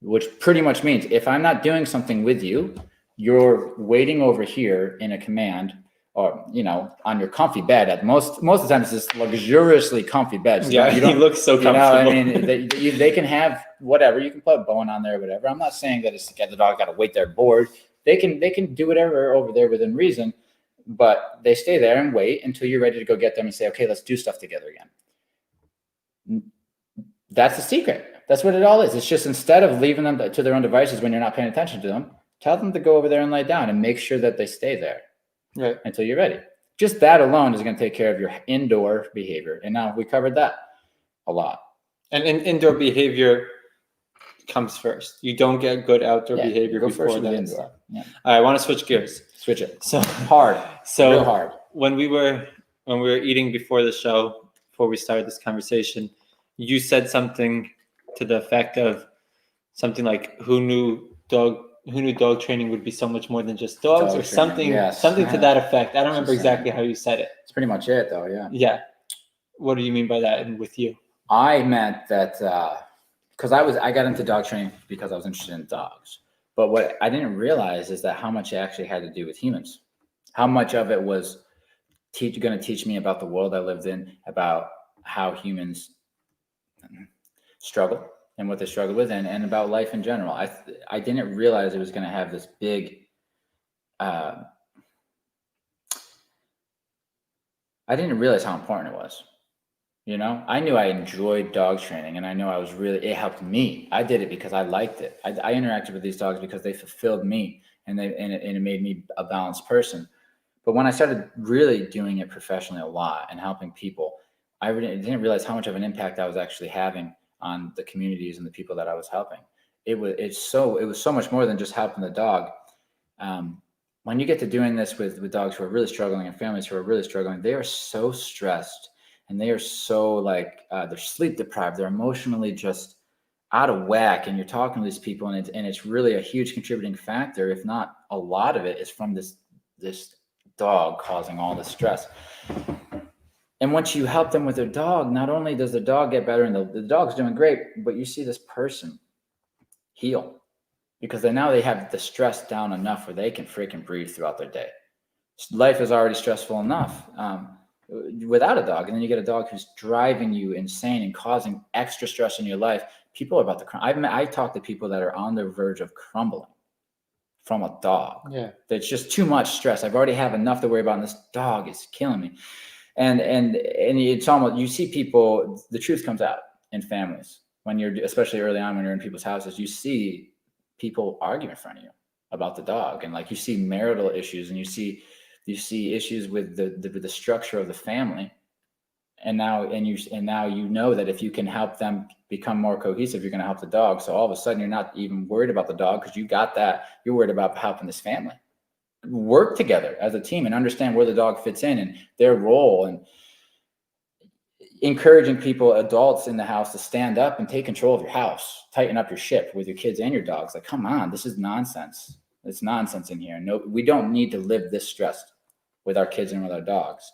Which pretty much means if I'm not doing something with you, you're waiting over here in a command or, on your comfy bed. At most of the time, it's this luxuriously comfy bed. So he looks so comfortable. They can have whatever. You can put a bone on there or whatever. I'm not saying that it's the dog got to wait there bored. They can do whatever over there within reason, but they stay there and wait until you're ready to go get them and say, okay, let's do stuff together again. That's the secret. That's what it all is. It's just instead of leaving them to their own devices when you're not paying attention to them, tell them to go over there and lay down and make sure that they stay there until you're ready. Just that alone is going to take care of your indoor behavior. And now we covered that a lot. And indoor behavior comes first. You don't get good outdoor behavior before that. Indoor. Yeah. All right, I want to switch gears. Switch it. So hard. Real hard. When we were eating before the show, before we started this conversation, you said something to the effect of something like who knew dog training would be so much more than just dogs dog or something training, yes. Something to that effect. I don't remember exactly how you said it. It's pretty much it though. Yeah. What do you mean by that? And with you? I meant that because I got into dog training because I was interested in dogs, but what I didn't realize is that how much it actually had to do with humans. How much of it was going to teach me about the world I lived in, about how humans struggle and what they struggle with, and about life in general. I didn't realize it was going to have this big I didn't realize how important it was. I knew I enjoyed dog training, and I know it helped me. I did it because I liked it. I interacted with these dogs because they fulfilled me, and it made me a balanced person. But when I started really doing it professionally a lot and helping people, I didn't realize how much of an impact I was actually having on the communities and the people that I was helping. It was so much more than just helping the dog. When you get to doing this with dogs who are really struggling and families who are really struggling, they are so stressed and they are so they're sleep deprived. They're emotionally just out of whack, and you're talking to these people, and it's really a huge contributing factor, if not a lot of it, is from this dog causing all this stress. And once you help them with their dog, not only does the dog get better and the dog's doing great, but you see this person heal, because now they have the stress down enough where they can freaking breathe throughout their day. Life is already stressful enough without a dog, and then you get a dog who's driving you insane and causing extra stress in your life. People are about to crumble. I talk to people that are on the verge of crumbling from a dog. Yeah. That's just too much stress. I've already have enough to worry about, and this dog is killing me. And it's almost, you see people, the truth comes out in families when you're, especially early on when you're in people's houses, you see people argue in front of you about the dog, and like you see marital issues, and you see issues with the structure of the family. And now you know that if you can help them become more cohesive, you're going to help the dog. So all of a sudden you're not even worried about the dog, because you got that. You're worried about helping this family work together as a team and understand where the dog fits in and their role, and encouraging people, adults in the house, to stand up and take control of your house, tighten up your ship with your kids and your dogs. Like, come on, this is nonsense. It's nonsense in here. No, we don't need to live this stressed with our kids and with our dogs.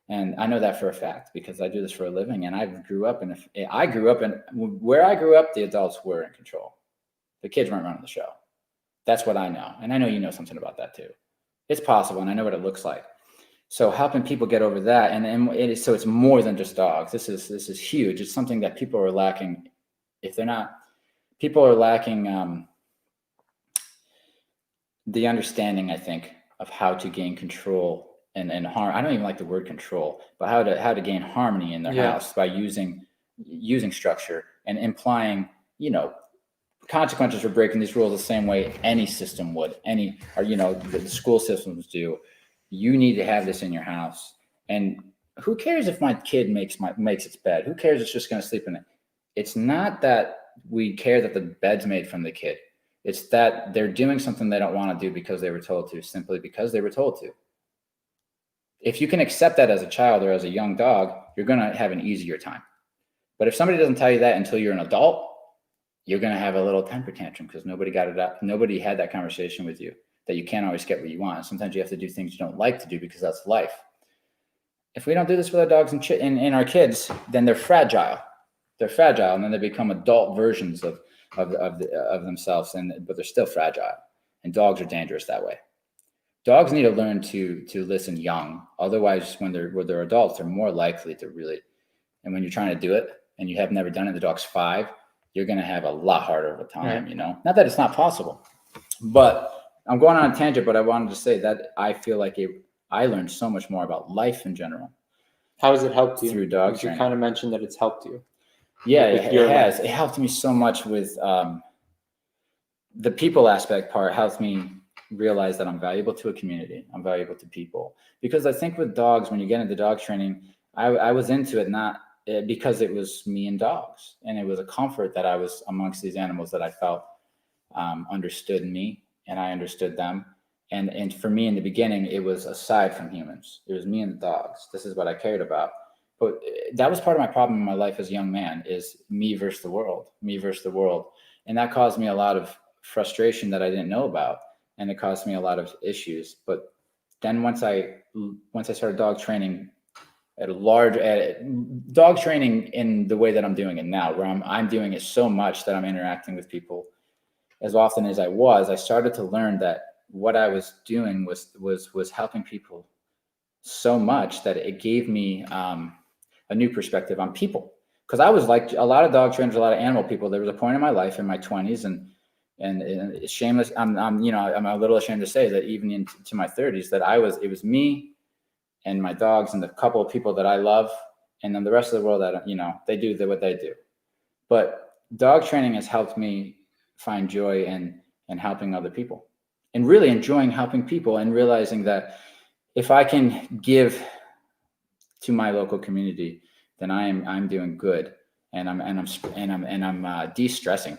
And I know that for a fact, because I do this for a living. And I grew up in where I grew up, the adults were in control. The kids weren't running the show. That's what I know. And I know you know something about that too. It's possible, and I know what it looks like. So helping people get over that, and it is, so it's more than just dogs. This is huge. It's something that people are lacking. People are lacking the understanding, I think, of how to gain control and harm. I don't even like the word control, but how to gain harmony in their house by using structure and implying, consequences for breaking these rules the same way any system would, the school systems do. You need to have this in your house. And who cares if my kid makes its bed? Who cares? It's just going to sleep in it. It's not that we care that the bed's made from the kid. It's that they're doing something they don't want to do because they were told to, simply because they were told to. If you can accept that as a child or as a young dog, you're going to have an easier time. But if somebody doesn't tell you that until you're an adult, you're going to have a little temper tantrum because nobody got it up. Nobody had that conversation with you, that you can't always get what you want. Sometimes you have to do things you don't like to do because that's life. If we don't do this with our dogs and our kids, then they're fragile. They're fragile, and then they become adult versions of themselves, but they're still fragile. And dogs are dangerous that way. Dogs need to learn to listen young. Otherwise, when they're adults, they're more likely to really. And when you're trying to do it and you have never done it, the dog's 5, you're going to have a lot harder of a time. Right. Not that it's not possible, but I'm going on a tangent. But I wanted to say that I feel like I learned so much more about life in general. How has it helped you? Through dog training. You kind of mentioned that it's helped you. Yeah, it has. Life. It helped me so much with the people aspect part. Helped me realize that I'm valuable to a community. I'm valuable to people. Because I think with dogs, when you get into dog training, I was into it not because it was me and dogs. And it was a comfort that I was amongst these animals that I felt understood me and I understood them. And for me in the beginning, it was aside from humans. It was me and the dogs. This is what I cared about. But that was part of my problem in my life as a young man, is me versus the world. And that caused me a lot of frustration that I didn't know about. And it caused me a lot of issues. But then once I started dog training dog training in the way that I'm doing it now, where I'm doing it so much that I'm interacting with people as often as I started to learn that what I was doing was helping people so much that it gave me a new perspective on people. Because I was like a lot of dog trainers, a lot of animal people. There was a point in my life in my 20s and it's shameless. I'm a little ashamed to say that even into my 30s that it was me and my dogs and the couple of people that I love, and then the rest of the world that they do what they do. But dog training has helped me find joy in helping other people, and really enjoying helping people, and realizing that if I can give to my local community, then I'm doing good, and I'm de-stressing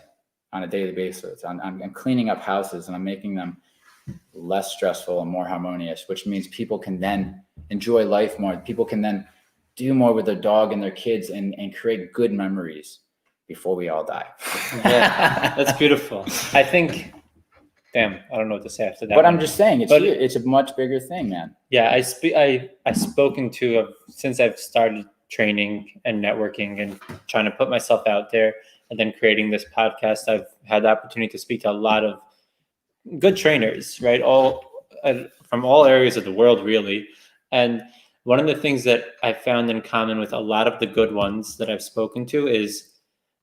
on a daily basis. I'm cleaning up houses, and I'm making them less stressful and more harmonious, which means people can then enjoy life more. People can then do more with their dog and their kids and create good memories, before we all die. Yeah, that's beautiful. I think, damn, I don't know what to say after that. But one. I'm just saying, it's a much bigger thing, man. Yeah, I've spoken to since I've started training and networking and trying to put myself out there, and then creating this podcast. I've had the opportunity to speak to a lot of good trainers, right? All from all areas of the world, really. And one of the things that I found in common with a lot of the good ones that I've spoken to is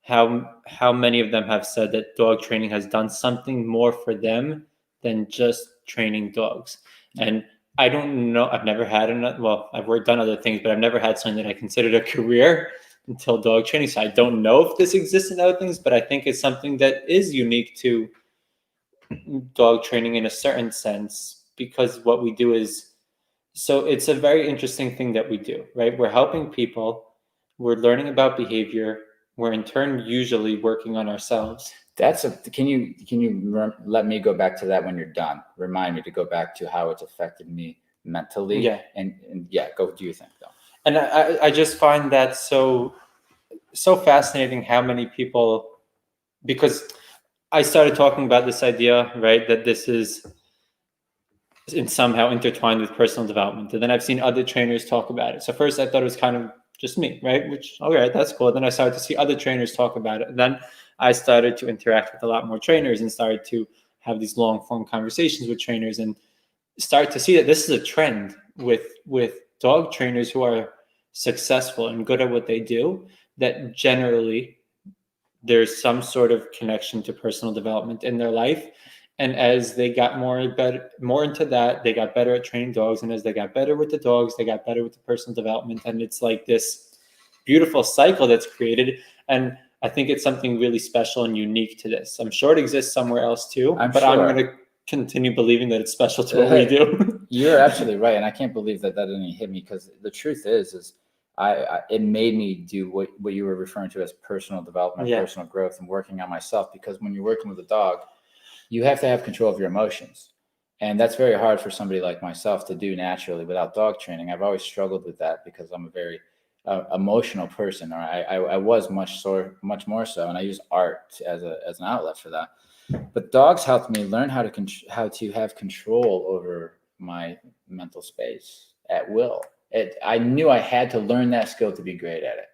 how many of them have said that dog training has done something more for them than just training dogs. And I don't know, I've never had I've done other things, but I've never had something that I considered a career until dog training. So I don't know if this exists in other things, but I think it's something that is unique to dog training in a certain sense, because what we do is, so it's a very interesting thing that we do, right? We're helping people, we're learning about behavior, we're in turn usually working on ourselves. Can you let me go back to that when you're done? Remind me to go back to how it's affected me mentally. Yeah. And yeah, go do your thing though. And I just find that so fascinating how many people, because I started talking about this idea, right, that this is somehow intertwined with personal development. And then I've seen other trainers talk about it. So first I thought it was kind of just me, right? Which, all right, that's cool. Then I started to see other trainers talk about it. And then I started to interact with a lot more trainers and started to have these long form conversations with trainers and start to see that this is a trend with dog trainers who are successful and good at what they do, that generally there's some sort of connection to personal development in their life. And as they got more into that, they got better at training dogs. And as they got better with the dogs, they got better with the personal development. And it's like this beautiful cycle that's created. And I think it's something really special and unique to this. I'm sure it exists somewhere else too, I'm going to continue believing that it's special to what we do. You're absolutely right. And I can't believe that didn't hit me, because the truth is it made me do what you were referring to as personal development, personal growth, and working on myself. Because when you're working with a dog, you have to have control of your emotions. And that's very hard for somebody like myself to do naturally without dog training. I've always struggled with that because I'm a very emotional person, or I was much more so. And I use art as an outlet for that. But dogs helped me learn how to have control over my mental space at will. I knew I had to learn that skill to be great at it.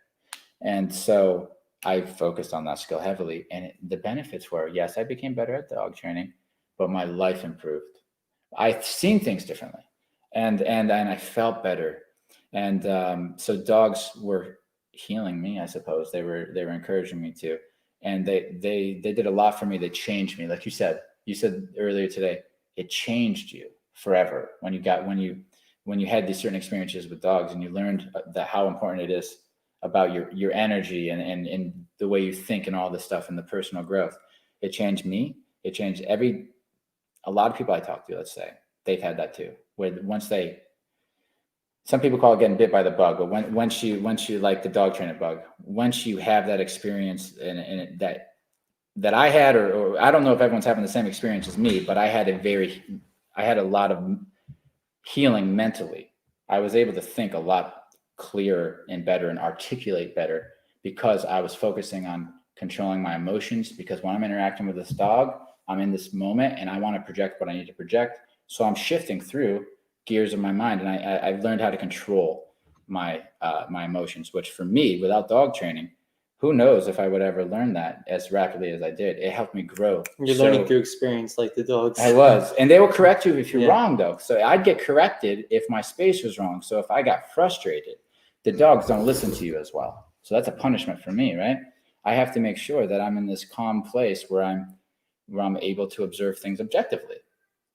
And so I focused on that skill heavily, and the benefits were, yes, I became better at dog training, but my life improved. I've seen things differently, and I felt better. And so dogs were healing me, I suppose. They were encouraging me to, and they did a lot for me. They changed me. Like you said earlier today, it changed you forever when you had these certain experiences with dogs, and you learned how important it is about your energy and the way you think and all this stuff and the personal growth. It changed me. It changed a lot of people I talk to, let's say, they've had that too, where some people call it getting bit by the bug, but once you like the dog trainer bug, once you have that experience and that I had, or I don't know if everyone's having the same experience as me, but I had a lot of healing mentally. I was able to think a lot clearer and better and articulate better because I was focusing on controlling my emotions. Because when I'm interacting with this dog, I'm in this moment and I want to project what I need to project. So I'm shifting through gears of my mind, and I've learned how to control my emotions, which for me, without dog training, who knows if I would ever learn that as rapidly as I did. It helped me grow. You're learning through experience, like the dogs. I was. And they will correct you if you're wrong, though. So I'd get corrected if my space was wrong. So if I got frustrated, the dogs don't listen to you as well. So that's a punishment for me, right? I have to make sure that I'm in this calm place where I'm able to observe things objectively.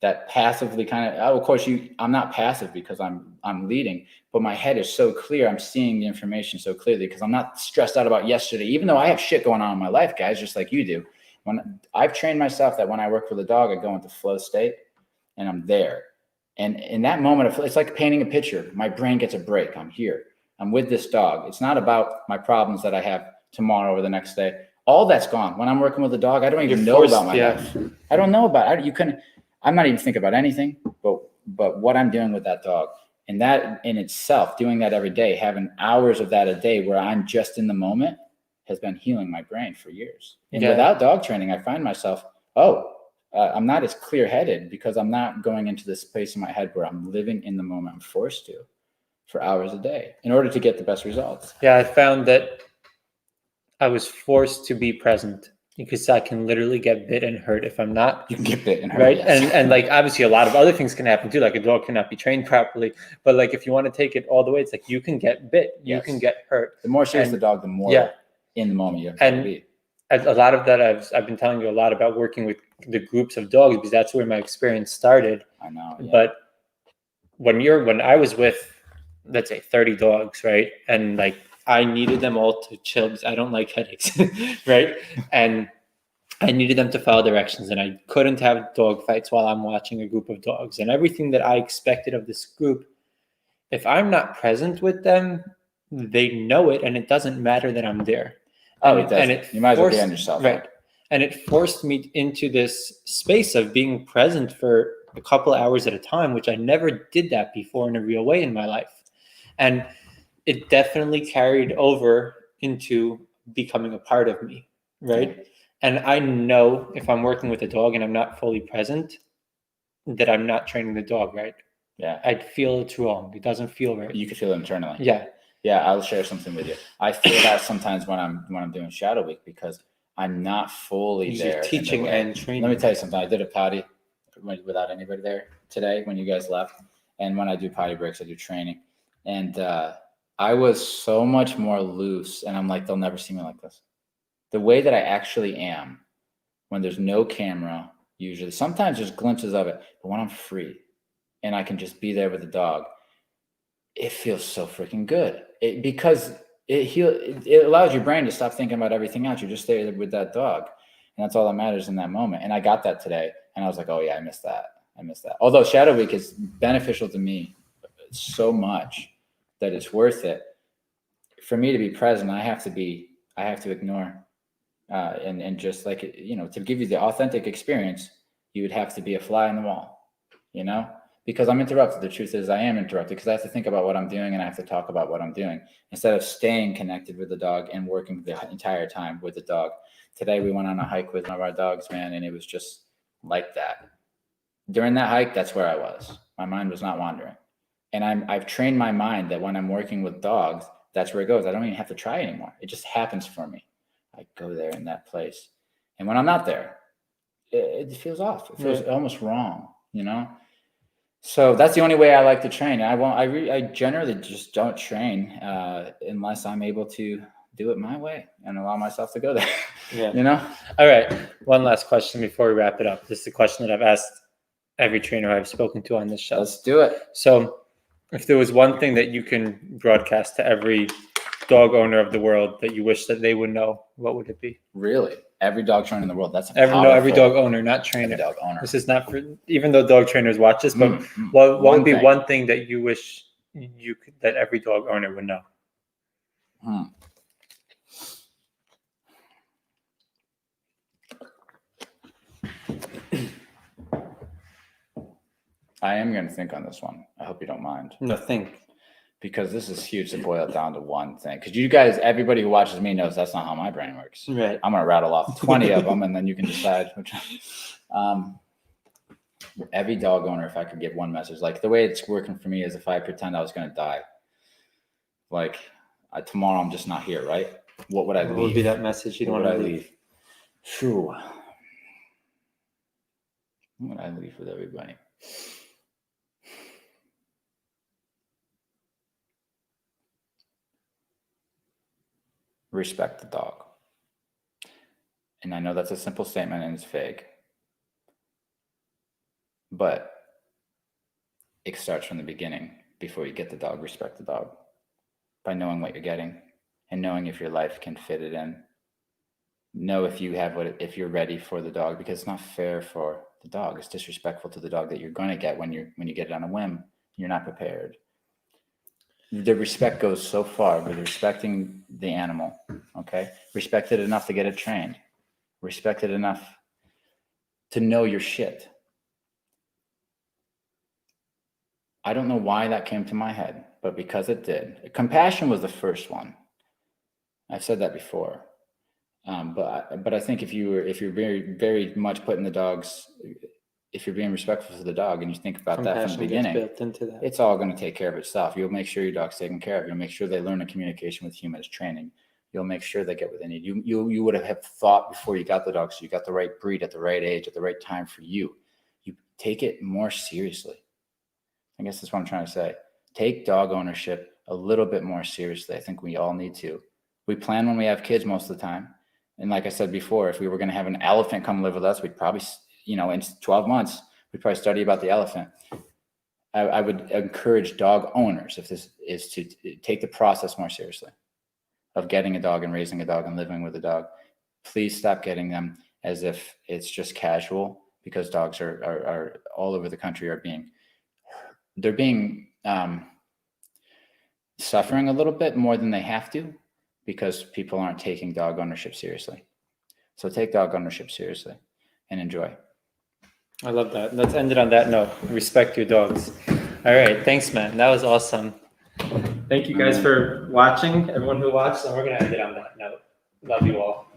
That passively of course, I'm not passive because I'm leading, but my head is so clear. I'm seeing the information so clearly because I'm not stressed out about yesterday, even though I have shit going on in my life, guys, just like you do. When I've trained myself that when I work with a dog, I go into flow state and I'm there. And in that moment, it's like painting a picture. My brain gets a break. I'm here. I'm with this dog. It's not about my problems that I have tomorrow or the next day. All that's gone. When I'm working with a dog, I don't even know about my life. I don't know about it. I'm not even thinking about anything, but what I'm doing with that dog. And that in itself, doing that every day, having hours of that a day where I'm just in the moment, has been healing my brain for years. And Yeah. without dog training, I find myself, I'm not as clear-headed because I'm not going into this place in my head where I'm living in the moment. I'm forced to for hours a day in order to get the best results. Yeah, I found that I was forced to be present because I can literally get bit and hurt if I'm not. You can get bit and hurt, right? yes. And like obviously a lot of other things can happen too. Like a dog cannot be trained properly, but like if you want to take it all the way, it's like you can get bit, you Yes. can get hurt. The more serious And- the dog, the more yeah. in the moment you have And- to be. A lot of that I've been telling you a lot about working with the groups of dogs because that's where my experience started. I know. Yeah. But when I was with, let's say 30 dogs, right? And like I needed them all to chill because I don't like headaches, right? And I needed them to follow directions, and I couldn't have dog fights while I'm watching a group of dogs. And everything that I expected of this group, if I'm not present with them, they know it, and it doesn't matter that I'm there. It does. You might as well be on yourself. Right. And it forced me into this space of being present for a couple hours at a time, which I never did that before in a real way in my life. And it definitely carried over into becoming a part of me, right? Yeah. And I know if I'm working with a dog and I'm not fully present, that I'm not training the dog right. Yeah. I'd feel it's wrong. It doesn't feel right. You can feel it internally. Yeah. Yeah, I'll share something with you. I feel that sometimes when I'm doing shadow week because I'm not fully You're there. teaching and training. Let me tell you something. I did a potty without anybody there today when you guys left. And when I do potty breaks, I do training. And I was so much more loose. And I'm like, they'll never see me like this. The way that I actually am when there's no camera, usually, sometimes there's glimpses of it, but when I'm free and I can just be there with the dog, it feels so freaking good. Because it allows your brain to stop thinking about everything else. You're just there with that dog. And that's all that matters in that moment. And I got that today. And I was like, oh yeah, I missed that. Although Shadow Week is beneficial to me so much that it's worth it. For me to be present, I have to ignore. And just like, to give you the authentic experience, you would have to be a fly in the wall, because I'm interrupted. The truth is I am interrupted because I have to think about what I'm doing and I have to talk about what I'm doing instead of staying connected with the dog and working the entire time with the dog. Today we went on a hike with one of our dogs, man, and it was just like that. During that hike, that's where I was. My mind was not wandering. And I've trained my mind that when I'm working with dogs, that's where it goes. I don't even have to try anymore. It just happens for me. I go there in that place. And when I'm not there, it feels off. It feels almost wrong, So that's the only way I like to train. I generally just don't train unless I'm able to do it my way and allow myself to go there. Yeah. All right. One last question before we wrap it up. This is a question that I've asked every trainer I've spoken to on this show. Let's do it. So if there was one thing that you can broadcast to every dog owner of the world that you wish that they would know, what would it be? Really? Every dog trainer in the world. That's every dog owner, not trainer. Every dog owner. This is not for, even though dog trainers watch this, but what would be one thing that you wish that every dog owner would know? I am going to think on this one. I hope you don't mind. No, think. Because this is huge to boil it down to one thing. Because you guys, everybody who watches me knows that's not how my brain works. Right. I'm going to rattle off 20 of them, and then you can decide which one. Every dog owner, if I could give one message, like the way it's working for me is if I pretend I was going to die. Like tomorrow I'm just not here, right? What would I leave? What would be that message you don't want to leave? Phew. What would I leave with everybody? Respect the dog. And I know that's a simple statement and it's vague. But it starts from the beginning. Before you get the dog, respect the dog. By knowing what you're getting and knowing if your life can fit it in. Know if you're ready for the dog, because it's not fair for the dog. It's disrespectful to the dog that you're going to get when you get it on a whim. You're not prepared. The respect goes so far with respecting the animal, okay? Respect it enough to get it trained. Respect it enough to know your shit. I don't know why that came to my head, but because it did. Compassion was the first one. I've said that before. But I think if you're very, very much putting the dogs, if you're being respectful to the dog and you think about that from the Compassion gets beginning, built into that. it's all going to take care of itself. You'll make sure your dog's taken care of. You'll make sure they learn a communication with humans training. You'll make sure they get what they need. You would have thought before you got the dog, so you got the right breed at the right age at the right time for you. You take it more seriously. I guess that's what I'm trying to say. Take dog ownership a little bit more seriously. I think we all need to. We plan when we have kids most of the time. And like I said before, if we were going to have an elephant come live with us, we'd probably, in 12 months, we'd probably study about the elephant. I would encourage dog owners, if this is to take the process more seriously of getting a dog and raising a dog and living with a dog. Please stop getting them as if it's just casual, because dogs are all over the country they're being suffering a little bit more than they have to, because people aren't taking dog ownership seriously. So take dog ownership seriously and enjoy. I love that. Let's end it on that note. Respect your dogs. All right. Thanks, man. That was awesome. Thank you guys for watching, everyone who watched, and we're going to end it on that note. Love you all.